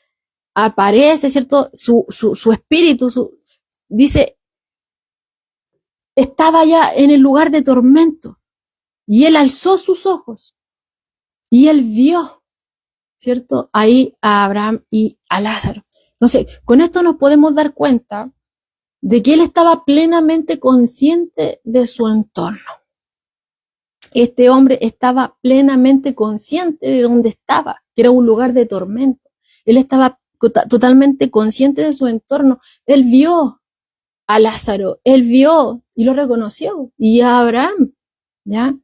aparece, ¿cierto? Su espíritu, dice, estaba ya en el lugar de tormento, Y él alzó sus ojos y él vio, ¿cierto? Ahí a Abraham y a Lázaro. Entonces, con esto nos podemos dar cuenta de que él estaba plenamente consciente de su entorno. Este hombre estaba plenamente consciente de dónde estaba, que era un lugar de tormento. Él estaba totalmente consciente de su entorno. Él vio a Lázaro, él vio y lo reconoció, y a Abraham, ¿ya?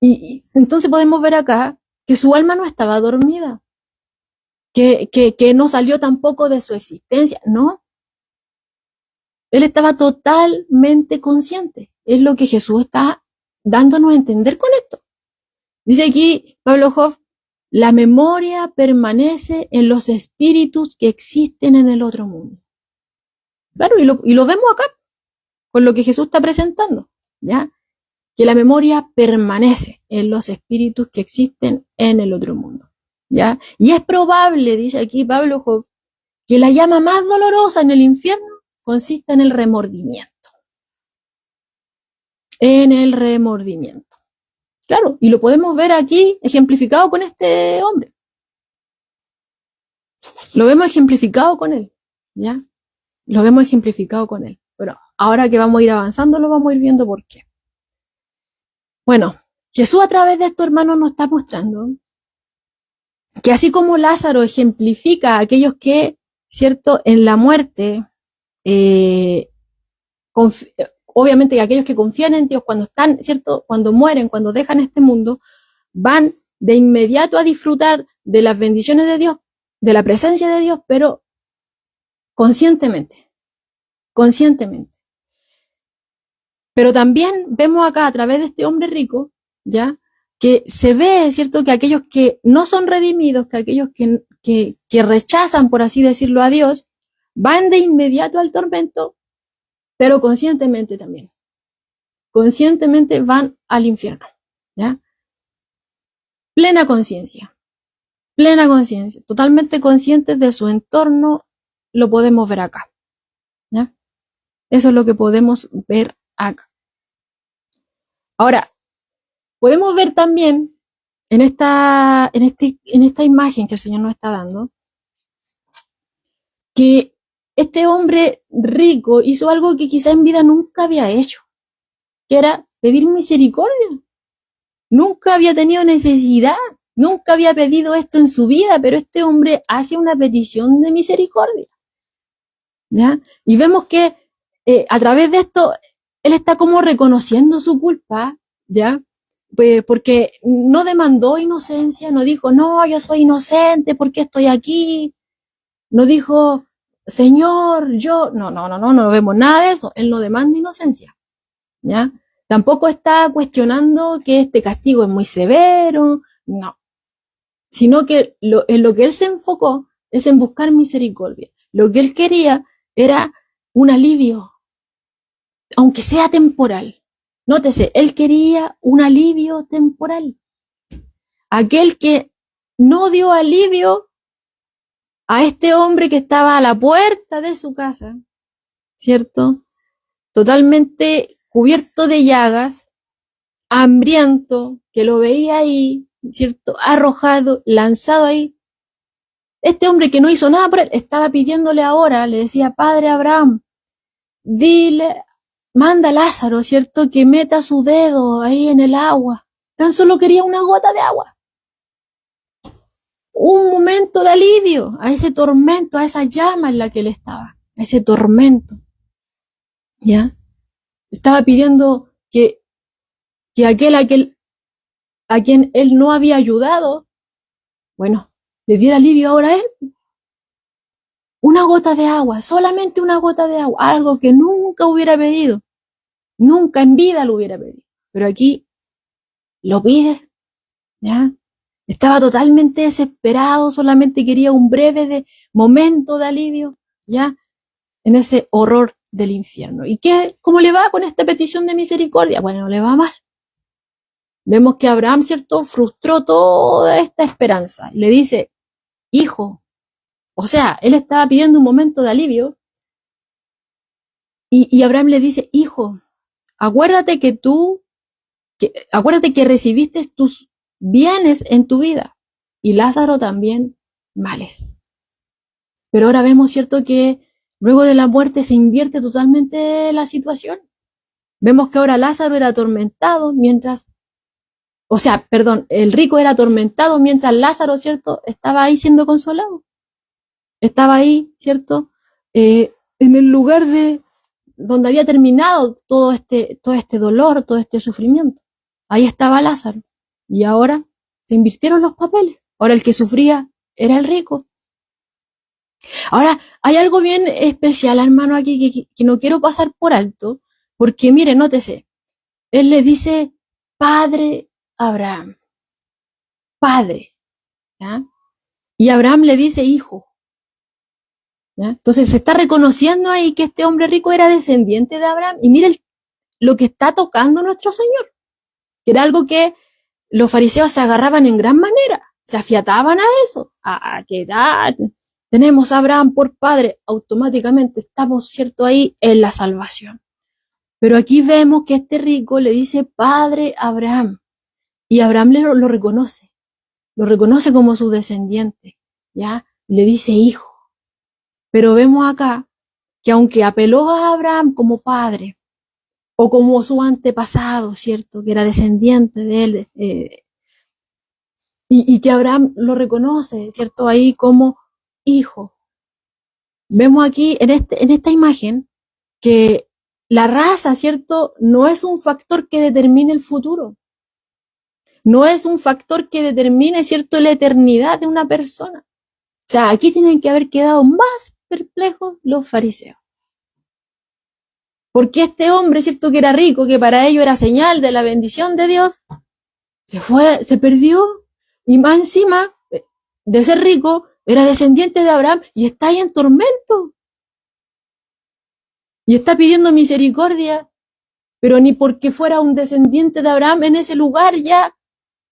Y entonces podemos ver acá que su alma no estaba dormida, que no salió tampoco de su existencia, no. Él estaba totalmente consciente. Es lo que Jesús está dándonos a entender con esto. Dice aquí Pablo Hoff, la memoria permanece en los espíritus que existen en el otro mundo. Claro, y lo vemos acá, con lo que Jesús está presentando, ¿ya? Que la memoria permanece en los espíritus que existen en el otro mundo, ¿ya? Y es probable, dice aquí Pablo Hoff, que la llama más dolorosa en el infierno consiste en el remordimiento. En el remordimiento. Claro, y lo podemos ver aquí ejemplificado con este hombre. Lo vemos ejemplificado con él, ¿ya? Lo vemos ejemplificado con él. Pero ahora que vamos a ir avanzando, lo vamos a ir viendo por qué. Bueno, Jesús a través de esto, hermanos, nos está mostrando que así como Lázaro ejemplifica a aquellos que, ¿cierto?, en la muerte, obviamente que aquellos que confían en Dios cuando están, ¿cierto?, cuando mueren, cuando dejan este mundo, van de inmediato a disfrutar de las bendiciones de Dios, de la presencia de Dios, pero conscientemente, conscientemente. Pero también vemos acá a través de este hombre rico, ¿ya?, que se ve, ¿cierto?, que aquellos que no son redimidos, que aquellos que rechazan, por así decirlo, a Dios, van de inmediato al tormento, pero conscientemente también. Conscientemente van al infierno, ¿ya? Plena conciencia, totalmente conscientes de su entorno, lo podemos ver acá, ¿ya? Eso es lo que podemos ver acá. Ahora, podemos ver también en esta imagen que el Señor nos está dando, que este hombre rico hizo algo que quizá en vida nunca había hecho, que era pedir misericordia. Nunca había tenido necesidad, nunca había pedido esto en su vida, pero este hombre hace una petición de misericordia, ¿ya? Y vemos que a través de esto, él está como reconociendo su culpa, ¿ya? Pues porque no demandó inocencia, no dijo, no, yo soy inocente, ¿por qué estoy aquí? No dijo, Señor, yo, no vemos nada de eso, él no demanda inocencia, ¿ya? Tampoco está cuestionando que este castigo es muy severo, no, sino que en lo que él se enfocó es en buscar misericordia. Lo que él quería era un alivio, aunque sea temporal. Nótese, él quería un alivio temporal. Aquel que no dio alivio a este hombre que estaba a la puerta de su casa, ¿cierto? Totalmente cubierto de llagas, hambriento, que lo veía ahí, ¿cierto? Arrojado, lanzado ahí. Este hombre que no hizo nada por él, estaba pidiéndole ahora, le decía, Padre Abraham, dile, manda a Lázaro, ¿cierto? Que meta su dedo ahí en el agua. Tan solo quería una gota de agua. Un momento de alivio a ese tormento, a esa llama en la que él estaba, a ese tormento. ¿Ya? Estaba pidiendo que aquel a quien él no había ayudado, bueno, le diera alivio ahora a él. Una gota de agua, solamente una gota de agua, algo que nunca hubiera pedido, nunca en vida lo hubiera pedido. Pero aquí lo pide, ¿ya? Estaba totalmente desesperado, solamente quería un breve momento de alivio, ¿ya? En ese horror del infierno. ¿Y cómo le va con esta petición de misericordia? Bueno, le va mal. Vemos que Abraham, ¿cierto?, frustró toda esta esperanza. Le dice, hijo, o sea, él estaba pidiendo un momento de alivio, y Abraham le dice, hijo, acuérdate que tú acuérdate que recibiste tus bienes en tu vida y Lázaro también males. Pero ahora vemos, ¿cierto?, que luego de la muerte se invierte totalmente la situación. Vemos que ahora Lázaro era atormentado el rico era atormentado mientras Lázaro, ¿cierto?, estaba ahí siendo consolado. Estaba ahí, ¿cierto?, en el lugar donde había terminado todo este dolor, todo este sufrimiento. Ahí estaba Lázaro. Y ahora se invirtieron los papeles. Ahora el que sufría era el rico. Ahora, hay algo bien especial, hermano, aquí que no quiero pasar por alto, porque mire, nótese, él le dice, Padre Abraham, Padre, ¿ya? Y Abraham le dice, Hijo. ¿Ya? Entonces se está reconociendo ahí que este hombre rico era descendiente de Abraham. Y mire lo que está tocando nuestro Señor, que era algo que los fariseos se agarraban en gran manera, se afiataban a eso, a que tenemos a Abraham por padre, automáticamente estamos, ¿cierto?, ahí en la salvación. Pero aquí vemos que este rico le dice Padre Abraham, y Abraham lo reconoce como su descendiente, ¿ya? Le dice hijo. Pero vemos acá que aunque apeló a Abraham como padre, o como su antepasado, ¿cierto?, que era descendiente de él, y que Abraham lo reconoce, ¿cierto?, ahí como hijo. Vemos aquí en esta imagen que la raza, ¿cierto?, no es un factor que determine el futuro. No es un factor que determine, ¿cierto?, la eternidad de una persona. O sea, aquí tienen que haber quedado más perplejos los fariseos. Porque este hombre, ¿cierto?, que era rico, que para ellos era señal de la bendición de Dios, se perdió, y más encima de ser rico, era descendiente de Abraham y está ahí en tormento. Y está pidiendo misericordia, pero ni porque fuera un descendiente de Abraham en ese lugar ya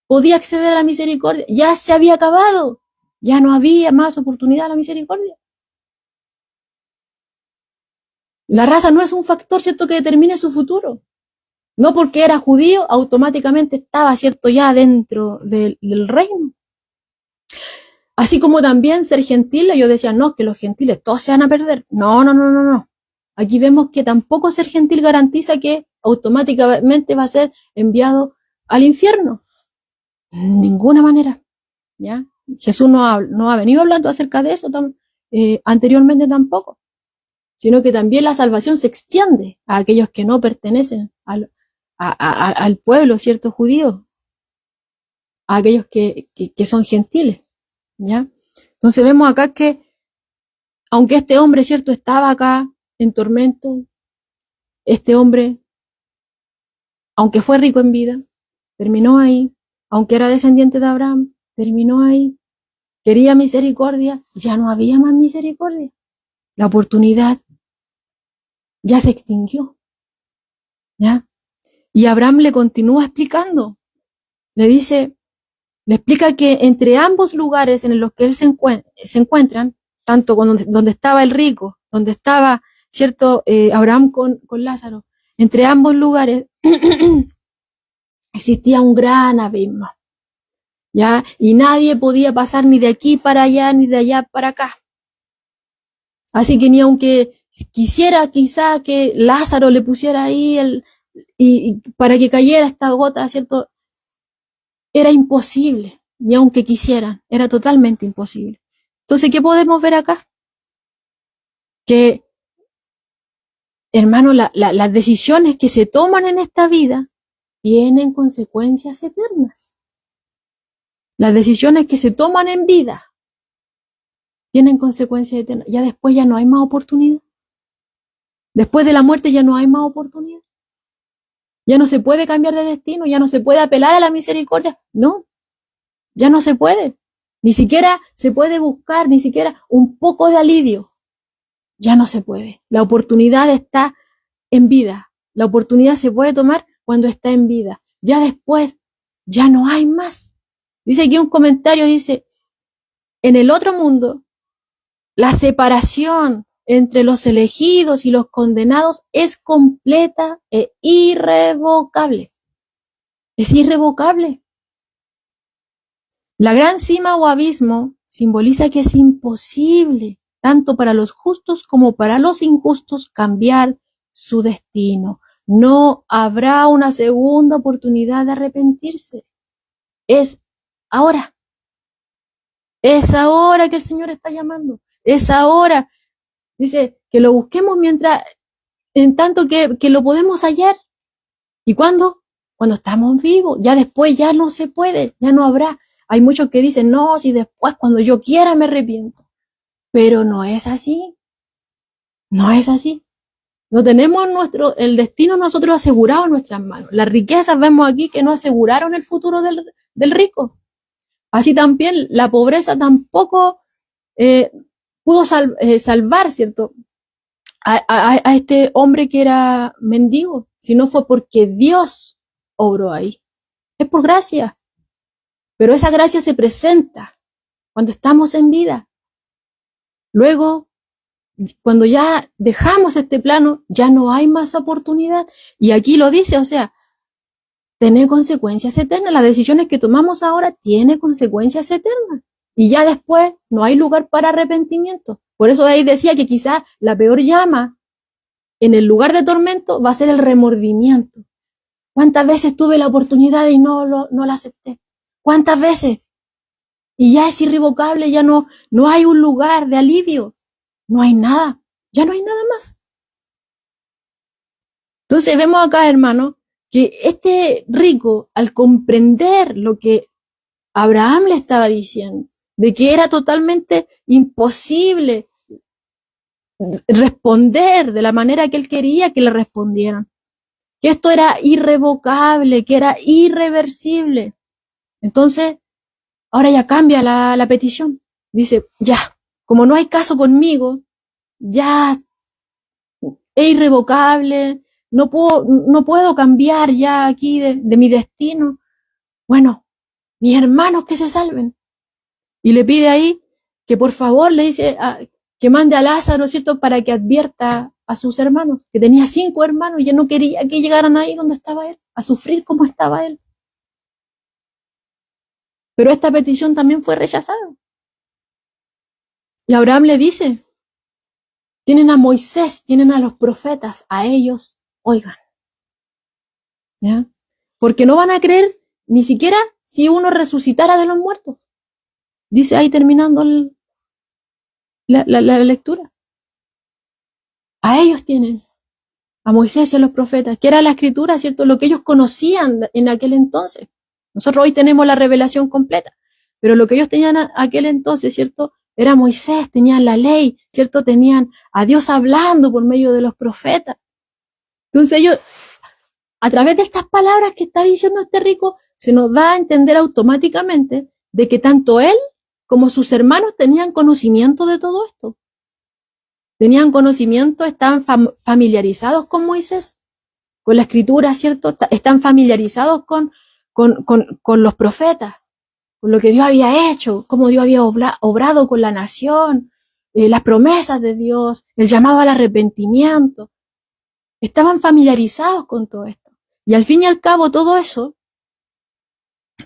podía acceder a la misericordia. Ya se había acabado, ya no había más oportunidad a la misericordia. La raza no es un factor, ¿cierto?, que determine su futuro. No porque era judío, automáticamente estaba, ¿cierto?, ya dentro del reino. Así como también ser gentil, ellos decían, no, que los gentiles todos se van a perder. No. Aquí vemos que tampoco ser gentil garantiza que automáticamente va a ser enviado al infierno. De ninguna manera, ¿ya? Jesús no ha venido hablando acerca de eso anteriormente tampoco, sino que también la salvación se extiende a aquellos que no pertenecen al pueblo, ¿cierto?, judío, a aquellos que son gentiles, ¿ya? Entonces vemos acá que, aunque este hombre, ¿cierto?, estaba acá en tormento, este hombre, aunque fue rico en vida, terminó ahí, aunque era descendiente de Abraham, terminó ahí, quería misericordia, ya no había más misericordia, la oportunidad ya se extinguió, ¿ya? Y Abraham le continúa explicando, le explica que entre ambos lugares en los que él se encuentran, tanto donde estaba el rico, donde estaba, ¿cierto?, Abraham con Lázaro, entre ambos lugares existía un gran abismo, ¿ya? Y nadie podía pasar ni de aquí para allá, ni de allá para acá. Así que ni aunque quisiera quizá que Lázaro le pusiera ahí y para que cayera esta gota, ¿cierto?, era imposible, ni aunque quisieran, era totalmente imposible. Entonces, ¿qué podemos ver acá? Que, hermano, las decisiones que se toman en esta vida tienen consecuencias eternas. Las decisiones que se toman en vida tienen consecuencias eternas. Ya después ya no hay más oportunidad. Después de la muerte ya no hay más oportunidad. Ya no se puede cambiar de destino, ya no se puede apelar a la misericordia. No, ya no se puede. Ni siquiera se puede buscar, ni siquiera un poco de alivio. Ya no se puede. La oportunidad está en vida. La oportunidad se puede tomar cuando está en vida. Ya después, ya no hay más. Dice aquí un comentario, dice, en el otro mundo, la separación entre los elegidos y los condenados es completa e irrevocable. es irrevocable. La gran cima o abismo simboliza que es imposible, tanto para los justos como para los injustos, cambiar su destino. No habrá una segunda oportunidad de arrepentirse. Es ahora. Es ahora que el Señor está llamando. Es ahora. Dice que lo busquemos en tanto que lo podemos hallar. ¿Y cuándo? Cuando estamos vivos. Ya después ya no se puede, ya no habrá. Hay muchos que dicen, no, si después cuando yo quiera me arrepiento. Pero no es así. No es así. No tenemos el destino nosotros asegurado en nuestras manos. Las riquezas vemos aquí que no aseguraron el futuro del rico. Así también la pobreza tampoco pudo salvar, ¿cierto? A este hombre que era mendigo, si no fue porque Dios obró ahí. Es por gracia. Pero esa gracia se presenta cuando estamos en vida. Luego, cuando ya dejamos este plano, ya no hay más oportunidad. Y aquí lo dice, o sea, tiene consecuencias eternas. Las decisiones que tomamos ahora tienen consecuencias eternas. Y ya después no hay lugar para arrepentimiento. Por eso ahí decía que quizás la peor llama en el lugar de tormento va a ser el remordimiento. ¿Cuántas veces tuve la oportunidad y no la acepté? ¿Cuántas veces? Y ya es irrevocable, ya no hay un lugar de alivio. No hay nada. Ya no hay nada más. Entonces vemos acá, hermano, que este rico, al comprender lo que Abraham le estaba diciendo, de que era totalmente imposible responder de la manera que él quería que le respondieran, que esto era irrevocable, que era irreversible. Entonces, ahora ya cambia la petición. Dice, ya, como no hay caso conmigo, ya es irrevocable, no puedo cambiar ya aquí de mi destino. Bueno, mis hermanos que se salven. Y le pide ahí que por favor le dice que mande a Lázaro, ¿cierto? Para que advierta a sus hermanos, que tenía 5 hermanos y él no quería que llegaran ahí donde estaba él, a sufrir como estaba él. Pero esta petición también fue rechazada. Y Abraham le dice, tienen a Moisés, tienen a los profetas, a ellos, oigan. ¿Ya? Porque no van a creer ni siquiera si uno resucitara de los muertos. Dice ahí terminando la lectura. A ellos tienen, a Moisés y a los profetas, que era la escritura, ¿cierto? Lo que ellos conocían en aquel entonces. Nosotros hoy tenemos la revelación completa, pero lo que ellos tenían aquel entonces, ¿cierto? Era Moisés, tenían la ley, ¿cierto? Tenían a Dios hablando por medio de los profetas. Entonces ellos, a través de estas palabras que está diciendo este rico, se nos da a entender automáticamente de que tanto él como sus hermanos tenían conocimiento de todo esto. Tenían conocimiento, estaban familiarizados con Moisés, con la escritura, ¿cierto? Están familiarizados con los profetas, con lo que Dios había hecho, cómo Dios había obrado con la nación, las promesas de Dios, el llamado al arrepentimiento. Estaban familiarizados con todo esto. Y al fin y al cabo todo eso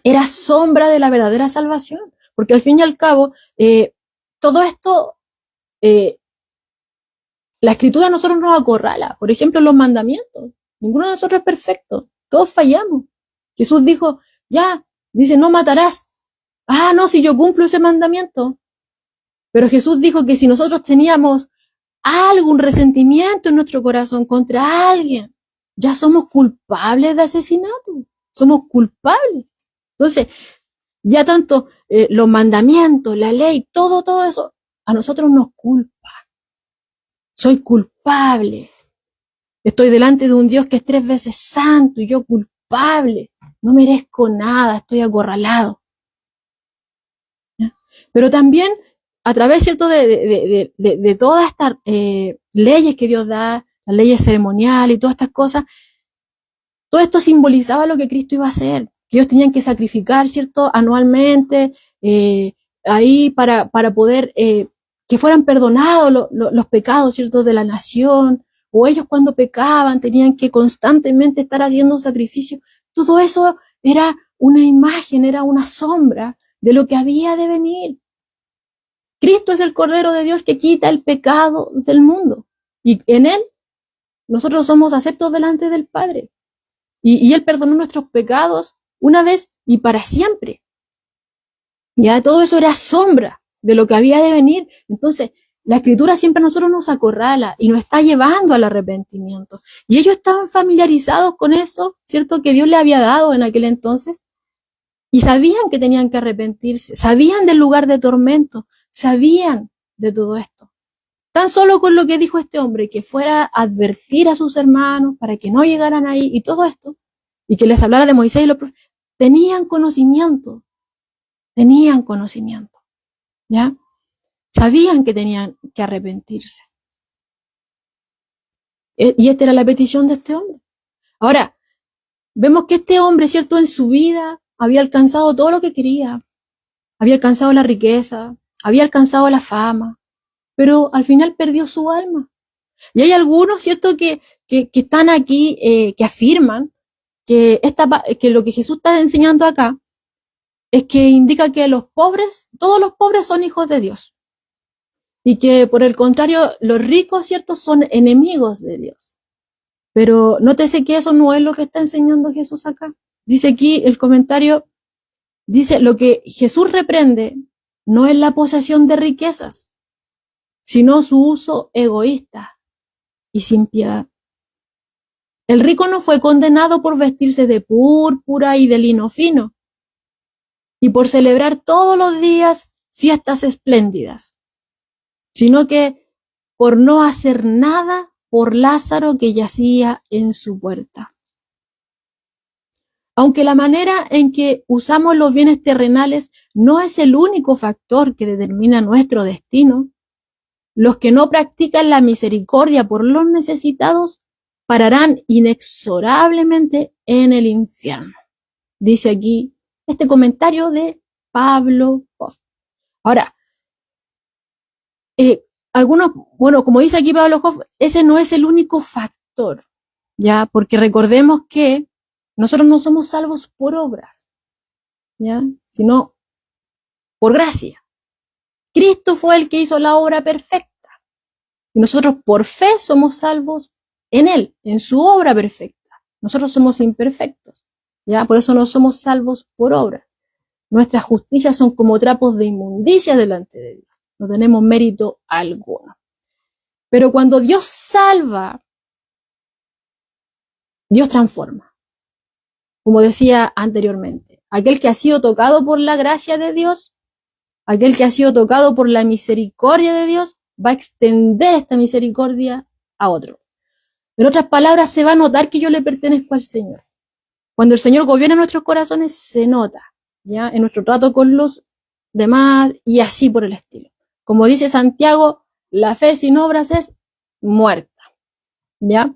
era sombra de la verdadera salvación, porque al fin y al cabo todo esto, la escritura a nosotros nos acorrala. Por ejemplo, los mandamientos. Ninguno de nosotros es perfecto. Todos fallamos. Jesús dijo, ya, dice, no matarás. Ah, no, si yo cumplo ese mandamiento. Pero Jesús dijo que si nosotros teníamos algún resentimiento en nuestro corazón contra alguien, ya somos culpables de asesinato. Somos culpables. Entonces, ya tanto los mandamientos, la ley, todo eso, a nosotros nos culpa. Soy culpable. Estoy delante de un Dios que es 3 veces santo y yo culpable. No merezco nada, estoy acorralado. ¿Ya? Pero también, a través, ¿cierto?, de todas estas leyes que Dios da, las leyes ceremoniales y todas estas cosas, todo esto simbolizaba lo que Cristo iba a hacer. Que ellos tenían que sacrificar, ¿cierto?, anualmente, ahí para poder que fueran perdonados los pecados, ¿cierto?, de la nación, o ellos cuando pecaban tenían que constantemente estar haciendo sacrificios. Todo eso era una imagen, era una sombra de lo que había de venir. Cristo es el Cordero de Dios que quita el pecado del mundo. Y en Él nosotros somos aceptos delante del Padre. Y Él perdonó nuestros pecados una vez y para siempre. Ya todo eso era sombra de lo que había de venir. Entonces, la Escritura siempre a nosotros nos acorrala y nos está llevando al arrepentimiento. Y ellos estaban familiarizados con eso, ¿cierto? Que Dios le había dado en aquel entonces. Y sabían que tenían que arrepentirse, sabían del lugar de tormento, sabían de todo esto. Tan solo con lo que dijo este hombre, que fuera a advertir a sus hermanos para que no llegaran ahí y todo esto, y que les hablara de Moisés y los profetas, tenían conocimiento, ¿ya? Sabían que tenían que arrepentirse. Y esta era la petición de este hombre. Ahora, vemos que este hombre, ¿cierto? En su vida había alcanzado todo lo que quería. Había alcanzado la riqueza, había alcanzado la fama, pero al final perdió su alma. Y hay algunos, ¿cierto?, que están aquí, que afirman que lo que Jesús está enseñando acá es que indica que los pobres, todos los pobres son hijos de Dios. Y que por el contrario, los ricos, ¿cierto?, son enemigos de Dios. Pero nótese que eso no es lo que está enseñando Jesús acá. Dice aquí el comentario, dice, lo que Jesús reprende no es la posesión de riquezas, sino su uso egoísta y sin piedad. El rico no fue condenado por vestirse de púrpura y de lino fino, y por celebrar todos los días fiestas espléndidas, sino que por no hacer nada por Lázaro que yacía en su puerta. Aunque la manera en que usamos los bienes terrenales no es el único factor que determina nuestro destino, los que no practican la misericordia por los necesitados pararán inexorablemente en el infierno. Dice aquí este comentario de Pablo Hoff. Ahora, algunos, bueno, como dice aquí Pablo Hoff, ese no es el único factor, ¿ya? Porque recordemos que nosotros no somos salvos por obras, ¿ya? Sino por gracia. Cristo fue el que hizo la obra perfecta. Y nosotros por fe somos salvos en Él, en su obra perfecta. Nosotros somos imperfectos, ¿ya? Por eso no somos salvos por obra. Nuestras justicias son como trapos de inmundicia delante de Dios. No tenemos mérito alguno. Pero cuando Dios salva, Dios transforma. Como decía anteriormente, aquel que ha sido tocado por la gracia de Dios, aquel que ha sido tocado por la misericordia de Dios, va a extender esta misericordia a otro. En otras palabras, se va a notar que yo le pertenezco al Señor. Cuando el Señor gobierna nuestros corazones, se nota, ¿ya? En nuestro trato con los demás y así por el estilo. Como dice Santiago, la fe sin obras es muerta, ¿ya?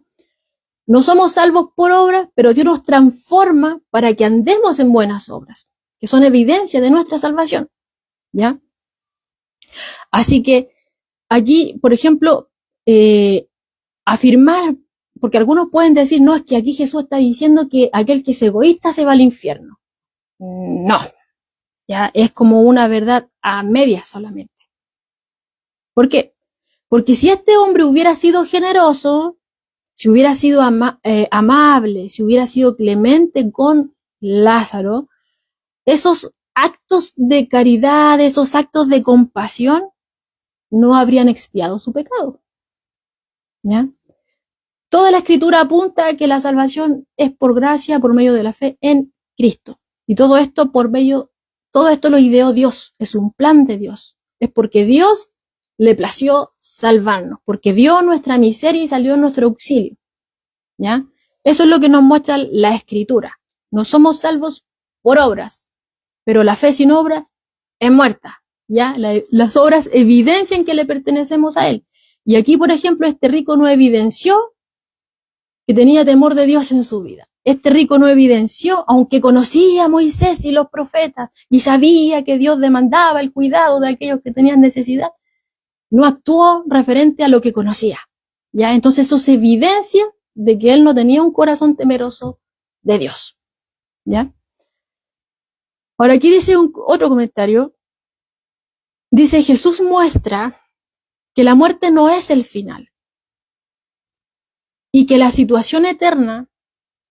No somos salvos por obras, pero Dios nos transforma para que andemos en buenas obras, que son evidencia de nuestra salvación, ¿ya? Así que aquí, por ejemplo, afirmar, porque algunos pueden decir, no, es que aquí Jesús está diciendo que aquel que es egoísta se va al infierno. No, ya es como una verdad a medias solamente. ¿Por qué? Porque si este hombre hubiera sido generoso, si hubiera sido amable, si hubiera sido clemente con Lázaro, esos actos de caridad, esos actos de compasión, no habrían expiado su pecado, ¿ya? Toda la Escritura apunta a que la salvación es por gracia, por medio de la fe en Cristo. Y todo esto todo esto lo ideó Dios, es un plan de Dios. Es porque Dios le plació salvarnos, porque vio nuestra miseria y salió en nuestro auxilio, ¿ya? Eso es lo que nos muestra la Escritura. No somos salvos por obras, pero la fe sin obras es muerta, ¿ya? Las obras evidencian que le pertenecemos a Él. Y aquí, por ejemplo, este rico no evidenció que tenía temor de Dios en su vida. Este rico no evidenció, aunque conocía a Moisés y los profetas y sabía que Dios demandaba el cuidado de aquellos que tenían necesidad, no actuó referente a lo que conocía, ¿ya? Entonces eso se evidencia de que él no tenía un corazón temeroso de Dios, ¿ya? Ahora aquí dice otro comentario, dice Jesús muestra que la muerte no es el final y que la situación eterna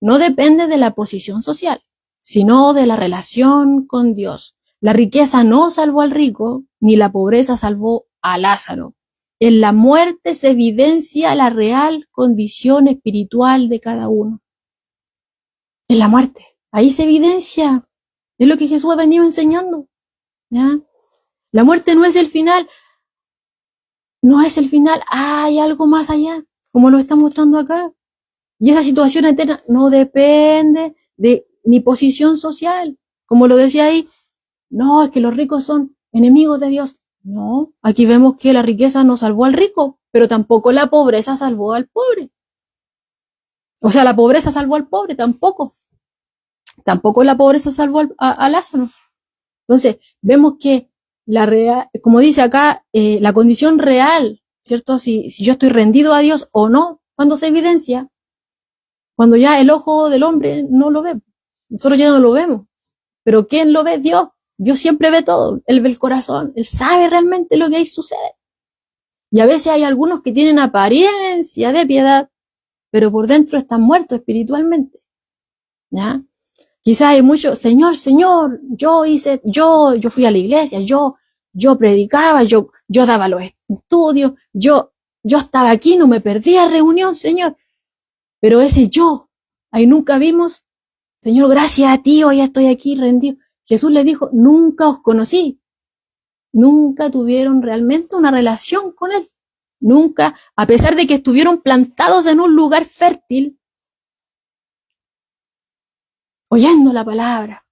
no depende de la posición social, sino de la relación con Dios. La riqueza no salvó al rico, ni la pobreza salvó a Lázaro. En la muerte se evidencia la real condición espiritual de cada uno. En la muerte, ahí se evidencia. Es lo que Jesús ha venido enseñando. ¿Ya? La muerte no es el final. No es el final. Hay algo más allá, como lo está mostrando acá. Y esa situación eterna no depende de mi posición social. Como lo decía ahí, no, es que los ricos son enemigos de Dios. No, aquí vemos que la riqueza no salvó al rico, pero tampoco la pobreza salvó al pobre. O sea, la pobreza salvó al pobre, tampoco. Tampoco la pobreza salvó a Lázaro. Entonces, vemos que la real, como dice acá, la condición real, ¿cierto? Si yo estoy rendido a Dios o no, cuando se evidencia, cuando ya el ojo del hombre no lo ve. Nosotros ya no lo vemos. Pero ¿quién lo ve? Dios. Dios siempre ve todo. Él ve el corazón. Él sabe realmente lo que ahí sucede. Y a veces hay algunos que tienen apariencia de piedad, pero por dentro están muertos espiritualmente. ¿Ya? Quizás hay muchos, Señor, Señor, yo fui a la iglesia, yo predicaba, yo daba los estudios, yo estaba aquí, no me perdía reunión, Señor. Pero ese yo, ahí nunca vimos, Señor, gracias a ti, hoy estoy aquí rendido. Jesús les dijo, nunca os conocí. Nunca tuvieron realmente una relación con Él. Nunca, a pesar de que estuvieron plantados en un lugar fértil, oyendo la palabra.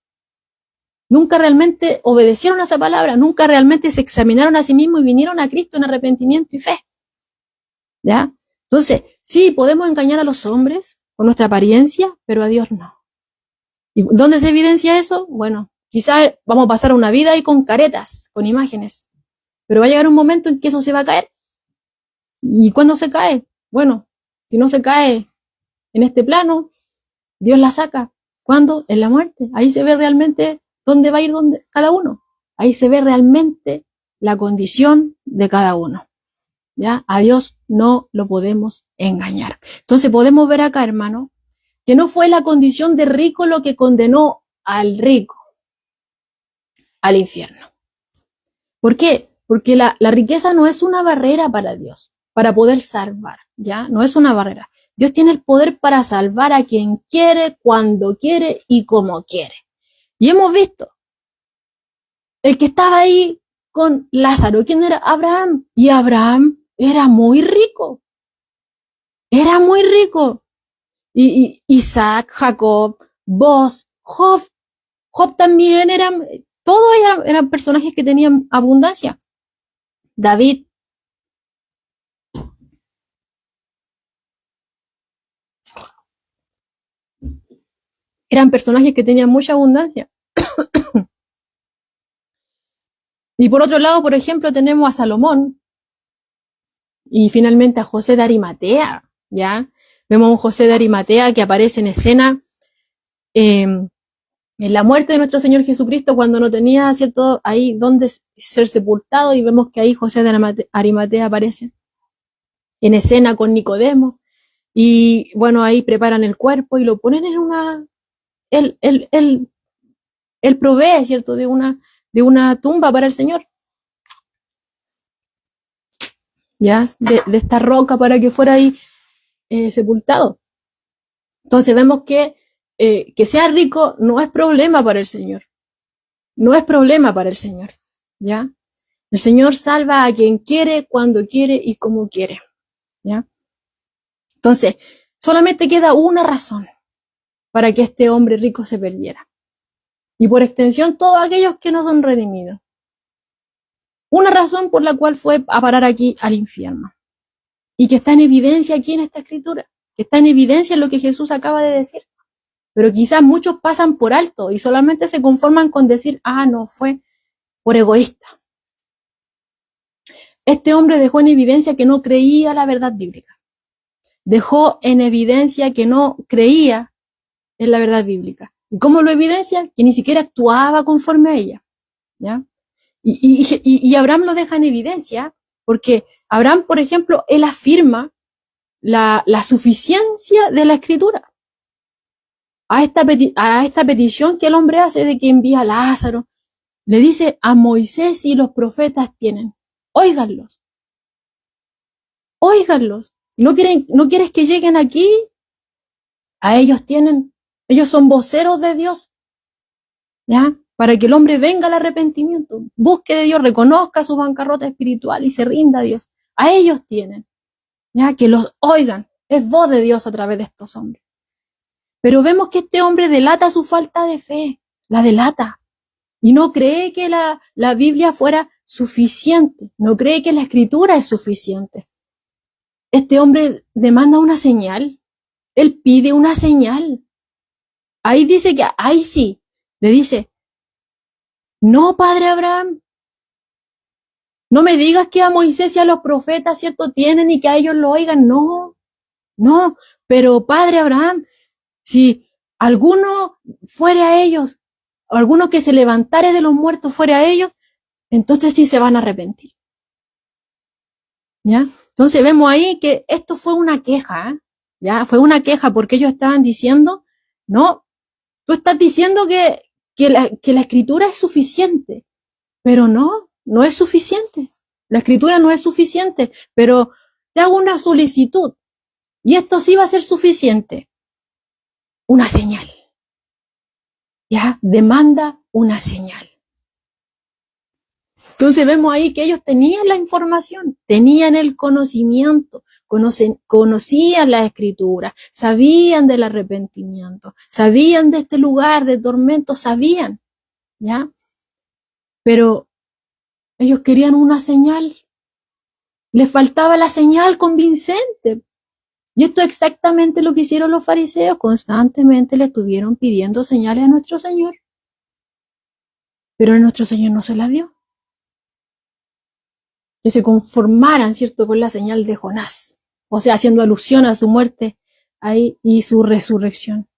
Nunca realmente obedecieron a esa palabra, nunca realmente se examinaron a sí mismos y vinieron a Cristo en arrepentimiento y fe. ¿Ya? Entonces, sí, podemos engañar a los hombres con nuestra apariencia, pero a Dios no. ¿Y dónde se evidencia eso? Bueno, quizás vamos a pasar una vida ahí con caretas, con imágenes, pero va a llegar un momento en que eso se va a caer. ¿Y cuándo se cae? Bueno, si no se cae en este plano, Dios la saca. ¿Cuándo? En la muerte. Ahí se ve realmente dónde va a ir cada uno. Ahí se ve realmente la condición de cada uno. ¿Ya? A Dios no lo podemos engañar. Entonces podemos ver acá, hermano, que no fue la condición de rico lo que condenó al rico al infierno. ¿Por qué? Porque la riqueza no es una barrera para Dios, para poder salvar, ¿ya? No es una barrera. Dios tiene el poder para salvar a quien quiere, cuando quiere y como quiere. Y hemos visto, el que estaba ahí con Lázaro, ¿quién era? Abraham. Y Abraham era muy rico. Era muy rico. Y Isaac, Jacob, Boaz, Job. Job también todos eran personajes que tenían abundancia. David. Eran personajes que tenían mucha abundancia. Y por otro lado, por ejemplo, tenemos a Salomón y finalmente a José de Arimatea, ¿ya? Vemos a un José de Arimatea que aparece en escena en la muerte de nuestro Señor Jesucristo cuando no tenía, ¿cierto?, ahí donde ser sepultado, y vemos que ahí José de Arimatea aparece en escena con Nicodemo, y bueno, ahí preparan el cuerpo y lo ponen en una... Él provee, ¿cierto?, de una tumba para el Señor, ¿ya? De esta roca para que fuera ahí sepultado. Entonces vemos que sea rico no es problema para el Señor. No es problema para el Señor, ¿ya? El Señor salva a quien quiere, cuando quiere y como quiere, ¿ya? Entonces, solamente queda una razón para que este hombre rico se perdiera. Y por extensión, todos aquellos que no son redimidos. Una razón por la cual fue a parar aquí al infierno. Y que está en evidencia aquí en esta escritura. Que está en evidencia en lo que Jesús acaba de decir. Pero quizás muchos pasan por alto y solamente se conforman con decir, no, fue por egoísta. Este hombre dejó en evidencia que no creía la verdad bíblica. Dejó en evidencia que no creía en la verdad bíblica. ¿Y cómo lo evidencia? Que ni siquiera actuaba conforme a ella, ¿ya? Y Abraham lo deja en evidencia, porque Abraham, por ejemplo, él afirma la suficiencia de la Escritura a esta petición que el hombre hace de que envía a Lázaro. Le dice: a Moisés y los profetas tienen, óiganlos, óiganlos. ¿No quieres que lleguen aquí? A ellos tienen, ellos son voceros de Dios, ¿ya? Para que el hombre venga al arrepentimiento, busque de Dios, reconozca su bancarrota espiritual y se rinda a Dios. A ellos tienen, ¿ya? Que los oigan. Es voz de Dios a través de estos hombres. Pero vemos que este hombre delata su falta de fe, la delata. Y no cree que la Biblia fuera suficiente, no cree que la Escritura es suficiente. Este hombre demanda una señal, él pide una señal. Ahí dice que, ahí sí, le dice: no, padre Abraham, no me digas que a Moisés y a los profetas, ¿cierto?, tienen y que a ellos lo oigan. No, no, pero padre Abraham, si alguno fuere a ellos, o alguno que se levantare de los muertos fuere a ellos, entonces sí se van a arrepentir. ¿Ya? Entonces vemos ahí que esto fue una queja, ¿eh? ¿Ya? Fue una queja porque ellos estaban diciendo: no, tú estás diciendo que la Escritura es suficiente, pero no es suficiente. La Escritura no es suficiente, pero te hago una solicitud y esto sí va a ser suficiente. Una señal. ¿Ya? Demanda una señal. Entonces vemos ahí que ellos tenían la información, tenían el conocimiento, conocían la Escritura, sabían del arrepentimiento, sabían de este lugar de tormento, sabían, ¿ya? Pero ellos querían una señal, les faltaba la señal convincente. Y esto es exactamente lo que hicieron los fariseos, constantemente le estuvieron pidiendo señales a nuestro Señor, pero nuestro Señor no se las dio. Que se conformaran, ¿cierto?, con la señal de Jonás, o sea, haciendo alusión a su muerte ahí y su resurrección,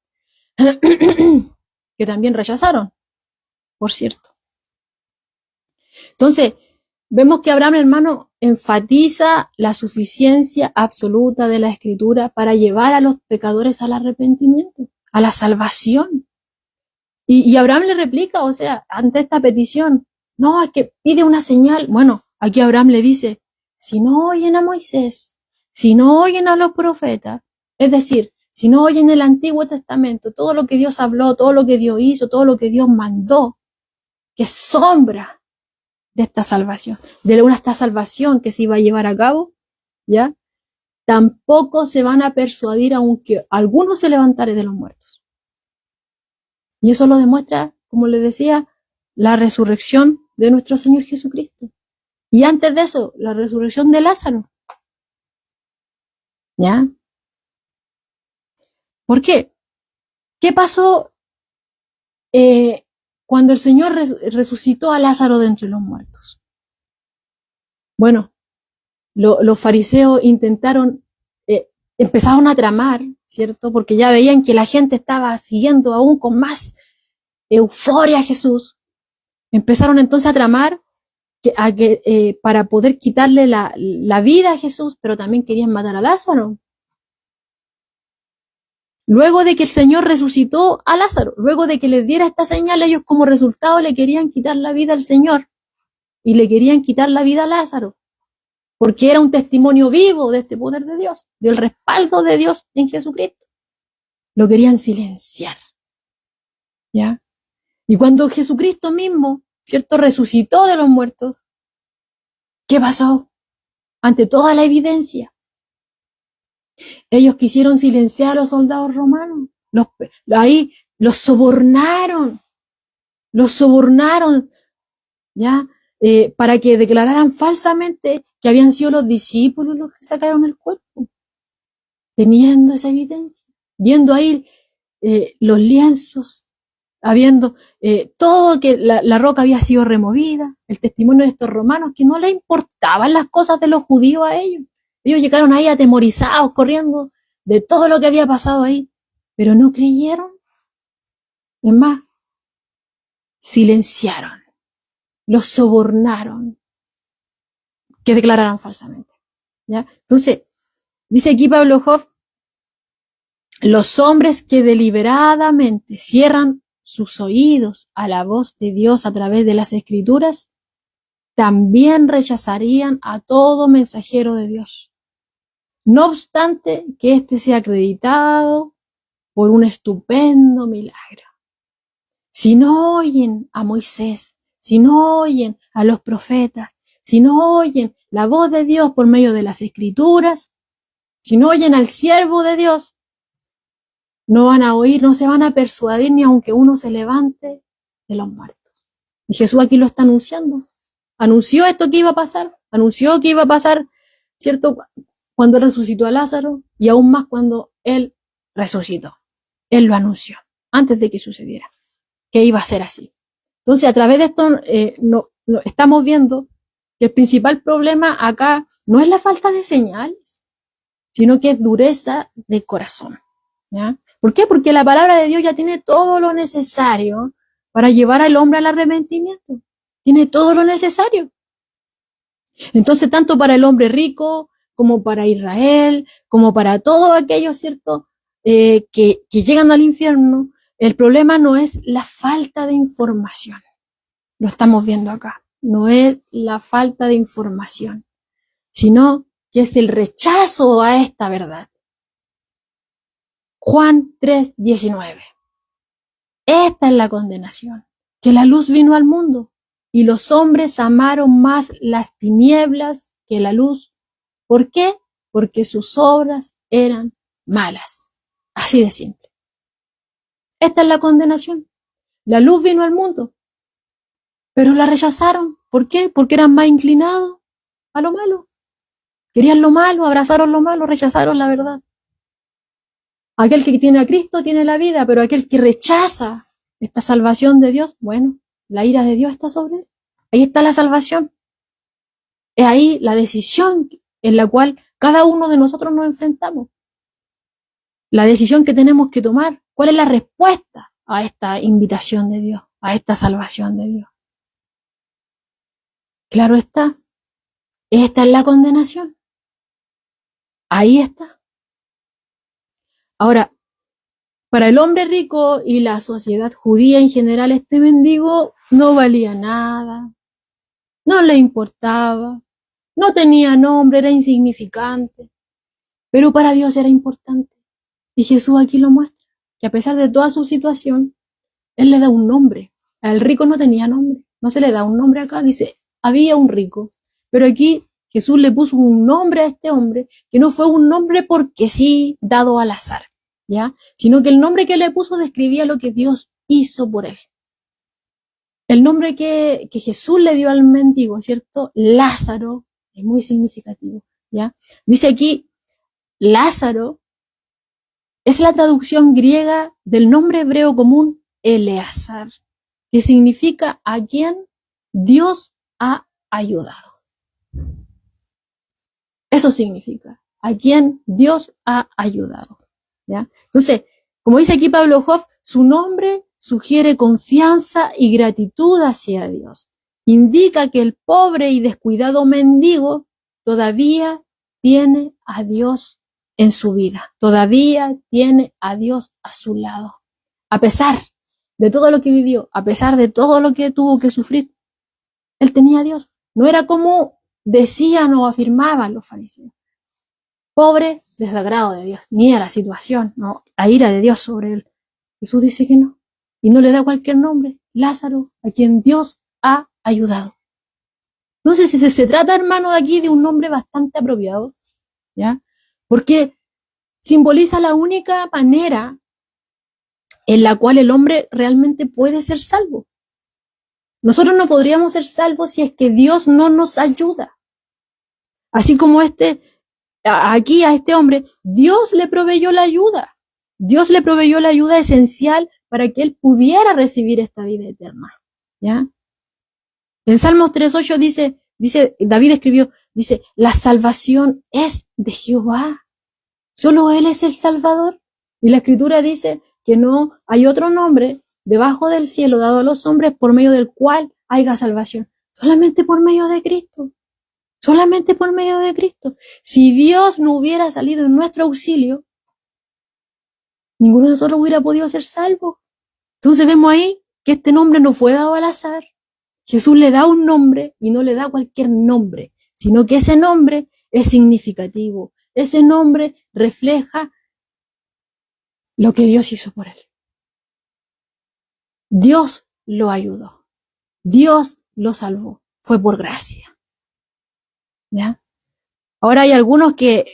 que también rechazaron, por cierto. Entonces, vemos que Abraham, hermano, enfatiza la suficiencia absoluta de la Escritura para llevar a los pecadores al arrepentimiento, a la salvación. Y Abraham le replica, o sea, ante esta petición: no, es que pide una señal. Bueno, aquí Abraham le dice: si no oyen a Moisés, si no oyen a los profetas, es decir, si no oyen el Antiguo Testamento, todo lo que Dios habló, todo lo que Dios hizo, todo lo que Dios mandó, que es sombra de esta salvación, de esta salvación que se iba a llevar a cabo, ¿ya? Tampoco se van a persuadir aunque alguno se levantare de los muertos. Y eso lo demuestra, como les decía, la resurrección de nuestro Señor Jesucristo. Y antes de eso, la resurrección de Lázaro. ¿Ya? ¿Por qué? ¿Qué pasó cuando el Señor resucitó a Lázaro de entre los muertos? Bueno, los fariseos empezaron a tramar, ¿cierto? Porque ya veían que la gente estaba siguiendo aún con más euforia a Jesús. Empezaron entonces a tramar para poder quitarle la vida a Jesús, pero también querían matar a Lázaro. Luego de que el Señor resucitó a Lázaro, luego de que les diera esta señal, ellos como resultado le querían quitar la vida al Señor y le querían quitar la vida a Lázaro, porque era un testimonio vivo de este poder de Dios, del respaldo de Dios en Jesucristo. Lo querían silenciar, ¿ya? Y cuando Jesucristo mismo, ¿cierto?, resucitó de los muertos, ¿qué pasó? Ante toda la evidencia, ellos quisieron silenciar a los soldados romanos. Ahí los sobornaron, ¿ya? Para que declararan falsamente que habían sido los discípulos los que sacaron el cuerpo, teniendo esa evidencia, viendo ahí los lienzos, habiendo todo que la roca había sido removida, el testimonio de estos romanos que no les importaban las cosas de los judíos a ellos. Ellos llegaron ahí atemorizados, corriendo de todo lo que había pasado ahí, pero no creyeron. Es más, silenciaron, los sobornaron, que declararan falsamente. ¿Ya? Entonces, dice aquí Pablo Hoff, los hombres que deliberadamente cierran sus oídos a la voz de Dios a través de las Escrituras, también rechazarían a todo mensajero de Dios. No obstante que éste sea acreditado por un estupendo milagro. Si no oyen a Moisés, si no oyen a los profetas, si no oyen la voz de Dios por medio de las Escrituras, si no oyen al siervo de Dios, no van a oír, no se van a persuadir ni aunque uno se levante de los muertos. Y Jesús aquí lo está anunciando. Anunció esto que iba a pasar, anunció que iba a pasar, ¿cierto? Cuando resucitó a Lázaro y aún más cuando él resucitó. Él lo anunció antes de que sucediera, que iba a ser así. Entonces, a través de esto, estamos viendo que el principal problema acá no es la falta de señales, sino que es dureza de corazón. ¿Ya? ¿Por qué? Porque la palabra de Dios ya tiene todo lo necesario para llevar al hombre al arrepentimiento. Tiene todo lo necesario. Entonces, tanto para el hombre rico, como para Israel, como para todos aquellos, ¿cierto?, que llegan al infierno, el problema no es la falta de información. Lo estamos viendo acá. No es la falta de información, sino que es el rechazo a esta verdad. Juan 3:19. Esta es la condenación, que la luz vino al mundo y los hombres amaron más las tinieblas que la luz. ¿Por qué? Porque sus obras eran malas. Así de simple. Esta es la condenación. La luz vino al mundo, pero la rechazaron. ¿Por qué? Porque eran más inclinados a lo malo. Querían lo malo, abrazaron lo malo, rechazaron la verdad. Aquel que tiene a Cristo tiene la vida, pero aquel que rechaza esta salvación de Dios, bueno, la ira de Dios está sobre él. Ahí está la salvación. Es ahí la decisión en la cual cada uno de nosotros nos enfrentamos. La decisión que tenemos que tomar. ¿Cuál es la respuesta a esta invitación de Dios, a esta salvación de Dios? Claro está. Esta es la condenación. Ahí está. Ahora, para el hombre rico y la sociedad judía en general, este mendigo no valía nada, no le importaba, no tenía nombre, era insignificante, pero para Dios era importante. Y Jesús aquí lo muestra, que a pesar de toda su situación, Él le da un nombre. Al rico no tenía nombre, no se le da un nombre acá, dice, había un rico, pero aquí Jesús le puso un nombre a este hombre, que no fue un nombre porque sí, dado al azar, ¿ya? Sino que el nombre que le puso describía lo que Dios hizo por él. El nombre que Jesús le dio al mendigo, ¿cierto? Lázaro, es muy significativo, ¿ya? Dice aquí, Lázaro es la traducción griega del nombre hebreo común Eleazar, que significa a quien Dios ha ayudado. Eso significa, a quien Dios ha ayudado, ¿ya? Entonces, como dice aquí Pablo Hoff, su nombre sugiere confianza y gratitud hacia Dios. Indica que el pobre y descuidado mendigo todavía tiene a Dios en su vida, todavía tiene a Dios a su lado. A pesar de todo lo que vivió, a pesar de todo lo que tuvo que sufrir, él tenía a Dios. No era como decían o afirmaban los fariseos. Pobre, desagrado de Dios. Mira la situación, ¿no? La ira de Dios sobre él. Jesús dice que no. Y no le da cualquier nombre. Lázaro, a quien Dios ha ayudado. Entonces, si se trata, hermano, de aquí de un nombre bastante apropiado, ¿ya? Porque simboliza la única manera en la cual el hombre realmente puede ser salvo. Nosotros no podríamos ser salvos si es que Dios no nos ayuda. Así como aquí a este hombre, Dios le proveyó la ayuda. Dios le proveyó la ayuda esencial para que él pudiera recibir esta vida eterna, ¿ya? En Salmos 3:8 dice, David escribió, dice, la salvación es de Jehová. Solo Él es el Salvador. Y la Escritura dice que no hay otro nombre debajo del cielo dado a los hombres por medio del cual haya salvación. Solamente por medio de Cristo. Solamente por medio de Cristo. Si Dios no hubiera salido en nuestro auxilio, ninguno de nosotros hubiera podido ser salvo. Entonces vemos ahí que este nombre no fue dado al azar. Jesús le da un nombre y no le da cualquier nombre, sino que ese nombre es significativo. Ese nombre refleja lo que Dios hizo por él. Dios lo ayudó. Dios lo salvó. Fue por gracia. ¿Ya? Ahora hay algunos que,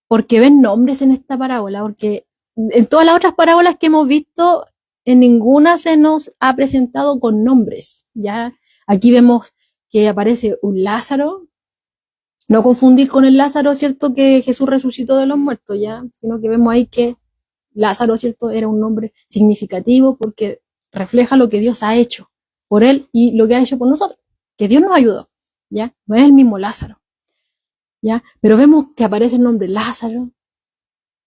porque ven nombres en esta parábola, porque en todas las otras parábolas que hemos visto, en ninguna se nos ha presentado con nombres. ¿Ya? Aquí vemos que aparece un Lázaro, no confundir con el Lázaro, ¿cierto?, que Jesús resucitó de los muertos, ¿ya? Sino que vemos ahí que Lázaro, ¿cierto?, era un nombre significativo porque refleja lo que Dios ha hecho por él y lo que ha hecho por nosotros, que Dios nos ayudó, ¿ya? No es el mismo Lázaro, ¿ya? Pero vemos que aparece el nombre Lázaro,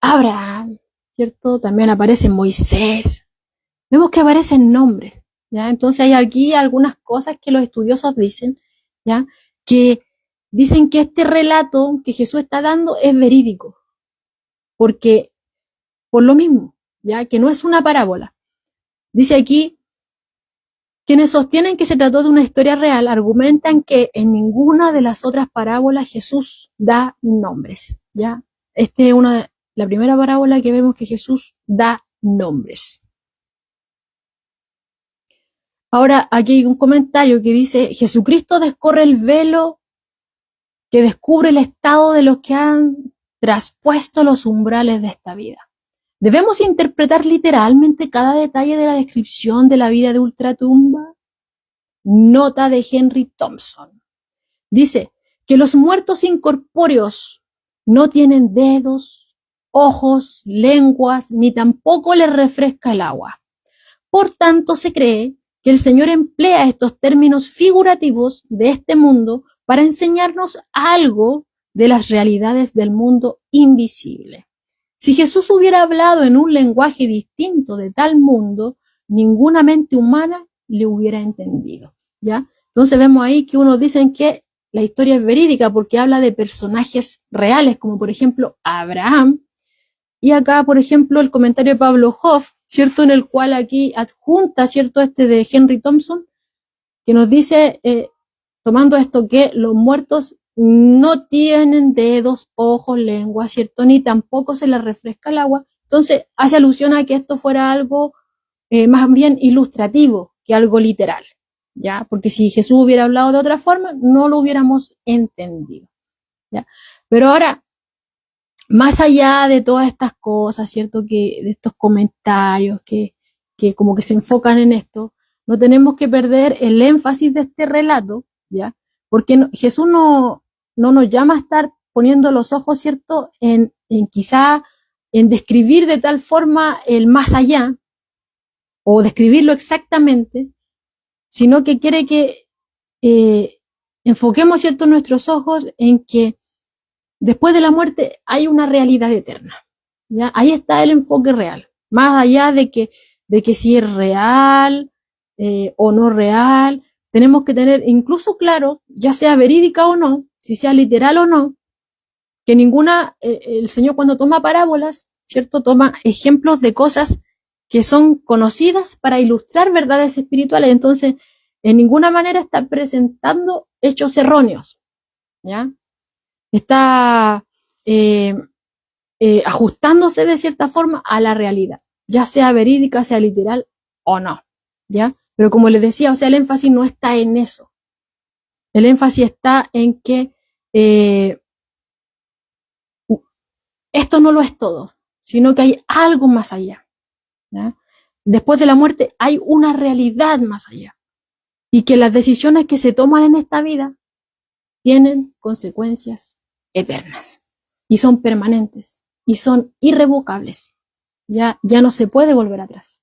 Abraham, ¿cierto? También aparece Moisés. Vemos que aparecen nombres, ¿ya? Entonces hay aquí algunas cosas que los estudiosos dicen, ¿ya? Que dicen que este relato que Jesús está dando es verídico, porque por lo mismo, ¿ya? Que no es una parábola. Dice aquí, quienes sostienen que se trató de una historia real argumentan que en ninguna de las otras parábolas Jesús da nombres, ¿ya? Esta es la primera parábola que vemos que Jesús da nombres. Ahora, aquí hay un comentario que dice, Jesucristo descorre el velo que descubre el estado de los que han traspuesto los umbrales de esta vida. ¿Debemos interpretar literalmente cada detalle de la descripción de la vida de ultratumba? Nota de Henry Thompson. Dice que los muertos incorpóreos no tienen dedos, ojos, lenguas, ni tampoco les refresca el agua. Por tanto, se cree que el Señor emplea estos términos figurativos de este mundo para enseñarnos algo de las realidades del mundo invisible. Si Jesús hubiera hablado en un lenguaje distinto de tal mundo, ninguna mente humana le hubiera entendido, ¿ya? Entonces vemos ahí que unos dicen que la historia es verídica porque habla de personajes reales, como por ejemplo Abraham, y acá, por ejemplo, el comentario de Pablo Hoff, ¿cierto? En el cual aquí adjunta, ¿cierto?, este de Henry Thompson, que nos dice, tomando esto, que los muertos no tienen dedos, ojos, lengua, ¿cierto? Ni tampoco se les refresca el agua. Entonces, hace alusión a que esto fuera algo más bien ilustrativo que algo literal, ¿ya? Porque si Jesús hubiera hablado de otra forma, no lo hubiéramos entendido, ¿ya? Pero ahora, más allá de todas estas cosas, ¿cierto? Que de estos comentarios que como que se enfocan en esto, no tenemos que perder el énfasis de este relato, ¿ya? Porque Jesús no nos llama a estar poniendo los ojos, ¿cierto?, en quizá en describir de tal forma el más allá, o describirlo exactamente, sino que quiere que enfoquemos, ¿cierto?, nuestros ojos en que después de la muerte hay una realidad eterna, ¿ya? Ahí está el enfoque real, más allá de que si es real o no real, tenemos que tener incluso claro, ya sea verídica o no, si sea literal o no, que el Señor cuando toma parábolas, ¿cierto?, toma ejemplos de cosas que son conocidas para ilustrar verdades espirituales. Entonces, en ninguna manera está presentando hechos erróneos, ¿ya? Está ajustándose de cierta forma a la realidad, ya sea verídica, sea literal o no, ¿ya? Pero como les decía, o sea, el énfasis no está en eso. El énfasis está en que esto no lo es todo, sino que hay algo más allá, ¿ya? Después de la muerte hay una realidad más allá y que las decisiones que se toman en esta vida tienen consecuencias eternas y son permanentes y son irrevocables. Ya no se puede volver atrás.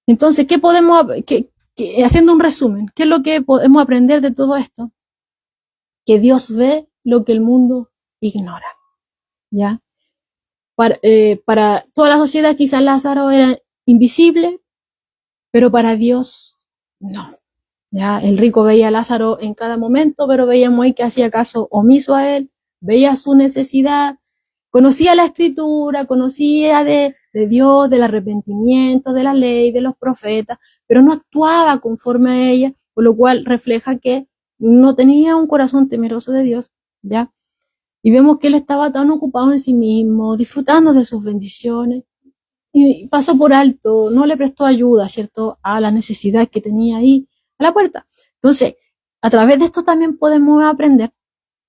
Entonces, ¿qué podemos, haciendo un resumen, qué es lo que podemos aprender de todo esto? Que Dios ve lo que el mundo ignora, ¿ya? Para toda la sociedad, quizás Lázaro era invisible, pero para Dios no. Ya, el rico veía a Lázaro en cada momento, pero veíamos ahí que hacía caso omiso a él, veía su necesidad, conocía la escritura, conocía de Dios, del arrepentimiento, de la ley, de los profetas, pero no actuaba conforme a ella, por lo cual refleja que no tenía un corazón temeroso de Dios, ¿ya? Y vemos que él estaba tan ocupado en sí mismo, disfrutando de sus bendiciones, y pasó por alto, no le prestó ayuda, ¿cierto?, a la necesidad que tenía ahí a la puerta. Entonces, a través de esto también podemos aprender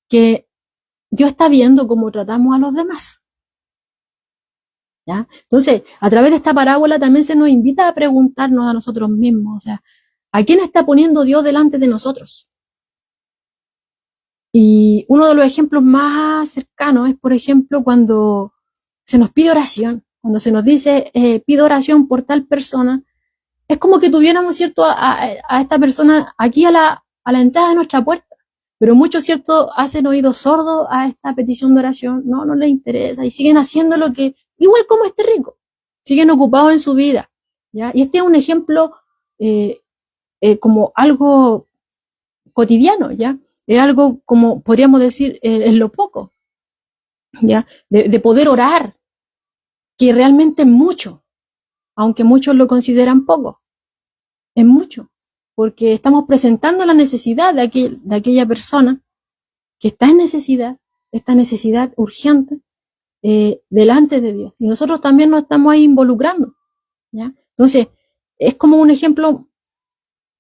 que Dios está viendo cómo tratamos a los demás. ¿Ya? Entonces, a través de esta parábola también se nos invita a preguntarnos a nosotros mismos, o sea, ¿a quién está poniendo Dios delante de nosotros? Y uno de los ejemplos más cercanos es, por ejemplo, cuando se nos pide oración, cuando se nos dice, pido oración por tal persona, es como que tuviéramos, ¿cierto?, a esta persona aquí a la entrada de nuestra puerta. Pero muchos, ¿cierto?, hacen oídos sordos a esta petición de oración, no les interesa y siguen haciendo lo que, igual como este rico, siguen ocupados en su vida, ¿ya? Y este es un ejemplo como algo cotidiano, ¿ya? Es algo como, podríamos decir, en lo poco, ¿ya? De poder orar, que realmente es mucho, aunque muchos lo consideran poco, es mucho, porque estamos presentando la necesidad de aquella persona que está en necesidad, esta necesidad urgente, delante de Dios. Y nosotros también nos estamos ahí involucrando, ¿ya? Entonces, es como un ejemplo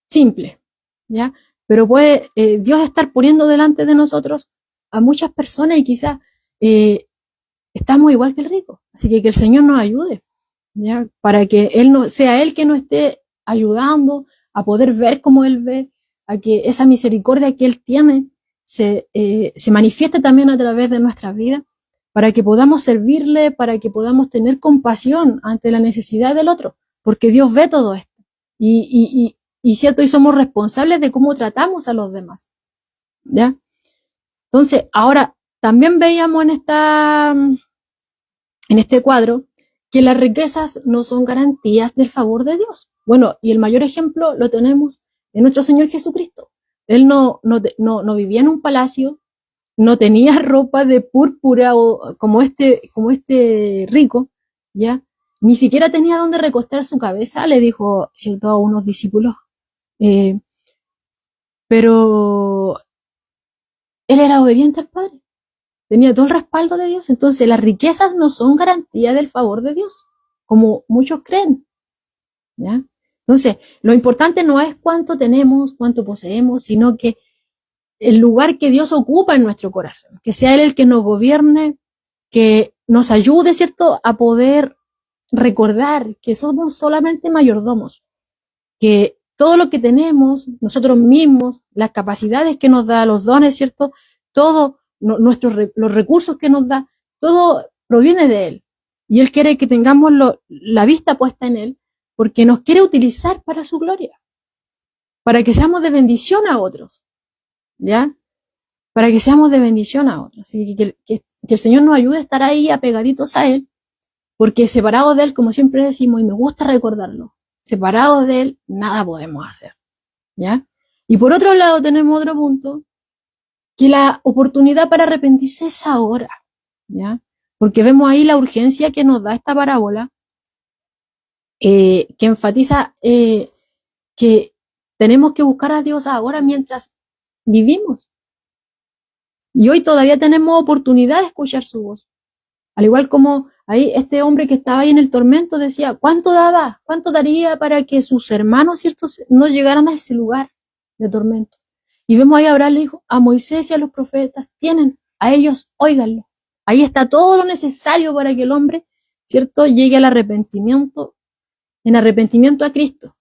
simple, ¿ya? Pero puede Dios estar poniendo delante de nosotros a muchas personas y quizás estamos igual que el rico. Así que el Señor nos ayude, ¿ya? Para que Él no, sea Él que nos esté ayudando a poder ver como Él ve, a que esa misericordia que Él tiene se manifieste también a través de nuestra vida, para que podamos servirle, para que podamos tener compasión ante la necesidad del otro, porque Dios ve todo esto. Y cierto, y somos responsables de cómo tratamos a los demás, ¿ya? Entonces, ahora, también veíamos en este cuadro que las riquezas no son garantías del favor de Dios. Bueno, y el mayor ejemplo lo tenemos en nuestro Señor Jesucristo. Él no vivía en un palacio, no tenía ropa de púrpura o como este rico, ¿ya? Ni siquiera tenía donde recostar su cabeza, le dijo, cierto, a unos discípulos. Pero él era obediente al Padre, tenía todo el respaldo de Dios. Entonces, las riquezas no son garantía del favor de Dios, como muchos creen, ¿ya? Entonces, lo importante no es cuánto tenemos, cuánto poseemos, sino que el lugar que Dios ocupa en nuestro corazón, que sea Él el que nos gobierne, que nos ayude, ¿cierto?, a poder recordar que somos solamente mayordomos, que todo lo que tenemos, nosotros mismos, las capacidades que nos da, los dones, ¿cierto?, todo, los recursos que nos da, todo proviene de Él. Y Él quiere que tengamos la vista puesta en Él, porque nos quiere utilizar para su gloria, para que seamos de bendición a otros, ¿ya? Para que seamos de bendición a otros. Así que el Señor nos ayude a estar ahí apegaditos a Él, porque separados de Él, como siempre decimos, y me gusta recordarlo, separados de Él, nada podemos hacer, ¿ya? Y por otro lado tenemos otro punto, que la oportunidad para arrepentirse es ahora, ¿ya? Porque vemos ahí la urgencia que nos da esta parábola, que enfatiza que tenemos que buscar a Dios ahora mientras vivimos. Y hoy todavía tenemos oportunidad de escuchar su voz. Al igual como ahí este hombre que estaba ahí en el tormento decía, ¿cuánto daba? ¿Cuánto daría para que sus hermanos, ¿cierto?, no llegaran a ese lugar de tormento? Y vemos ahí a Abraham le dijo, a Moisés y a los profetas tienen, a ellos óiganlo. Ahí está todo lo necesario para que el hombre, ¿cierto?, llegue al arrepentimiento, en arrepentimiento a Cristo,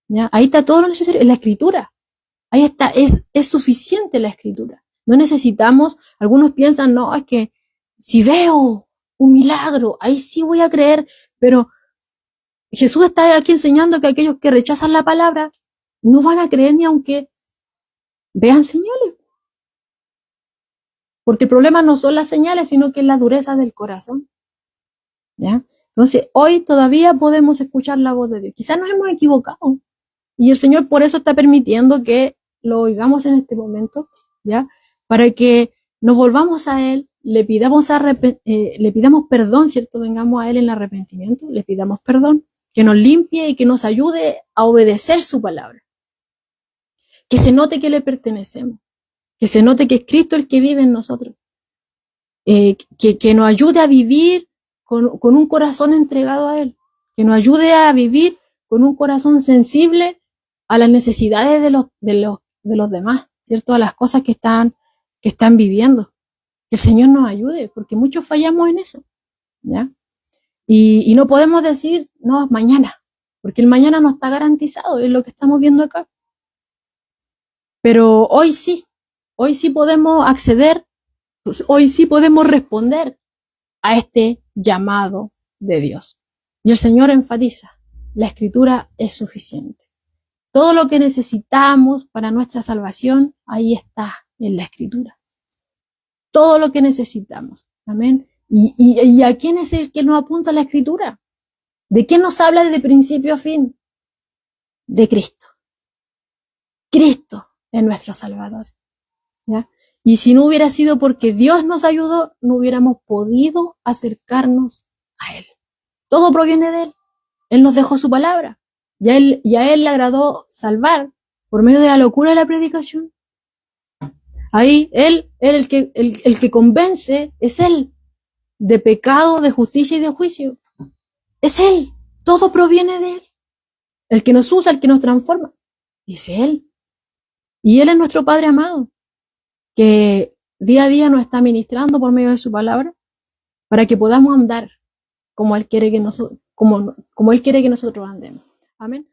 ¿ya? Ahí está todo lo necesario, en la Escritura. Ahí está, es suficiente la Escritura. No necesitamos, algunos piensan, no, es que si veo un milagro, ahí sí voy a creer, pero Jesús está aquí enseñando que aquellos que rechazan la palabra no van a creer ni aunque vean señales. Porque el problema no son las señales, sino que es la dureza del corazón, ¿ya? Entonces, hoy todavía podemos escuchar la voz de Dios. Quizás nos hemos equivocado y el Señor por eso está permitiendo que lo oigamos en este momento, ¿ya? Para que nos volvamos a Él, le pidamos perdón, ¿cierto? Vengamos a Él en el arrepentimiento, le pidamos perdón, que nos limpie y que nos ayude a obedecer su palabra. Que se note que le pertenecemos, que se note que es Cristo el que vive en nosotros, que nos ayude a vivir con un corazón entregado a Él, que nos ayude a vivir con un corazón sensible a las necesidades de los demás, ¿cierto? A las cosas que están viviendo. Que el Señor nos ayude, porque muchos fallamos en eso, ¿ya? Y no podemos decir, no, mañana, porque el mañana no está garantizado, es lo que estamos viendo acá. Pero hoy sí podemos acceder, pues hoy sí podemos responder a este llamado de Dios. Y el Señor enfatiza, la Escritura es suficiente. Todo lo que necesitamos para nuestra salvación, ahí está en la Escritura. Todo lo que necesitamos. Amén. ¿Y a quién es el que nos apunta la Escritura? ¿De quién nos habla desde principio a fin? De Cristo. Cristo es nuestro Salvador, ¿ya? Y si no hubiera sido porque Dios nos ayudó, no hubiéramos podido acercarnos a Él. Todo proviene de Él. Él nos dejó su palabra. Y a Él le agradó salvar por medio de la locura de la predicación. Ahí el que convence es Él. De pecado, de justicia y de juicio. Es Él. Todo proviene de Él. El que nos usa, el que nos transforma, es Él. Y Él es nuestro Padre amado, que día a día nos está ministrando por medio de su palabra para que podamos andar como Él quiere que nosotros andemos. Amén.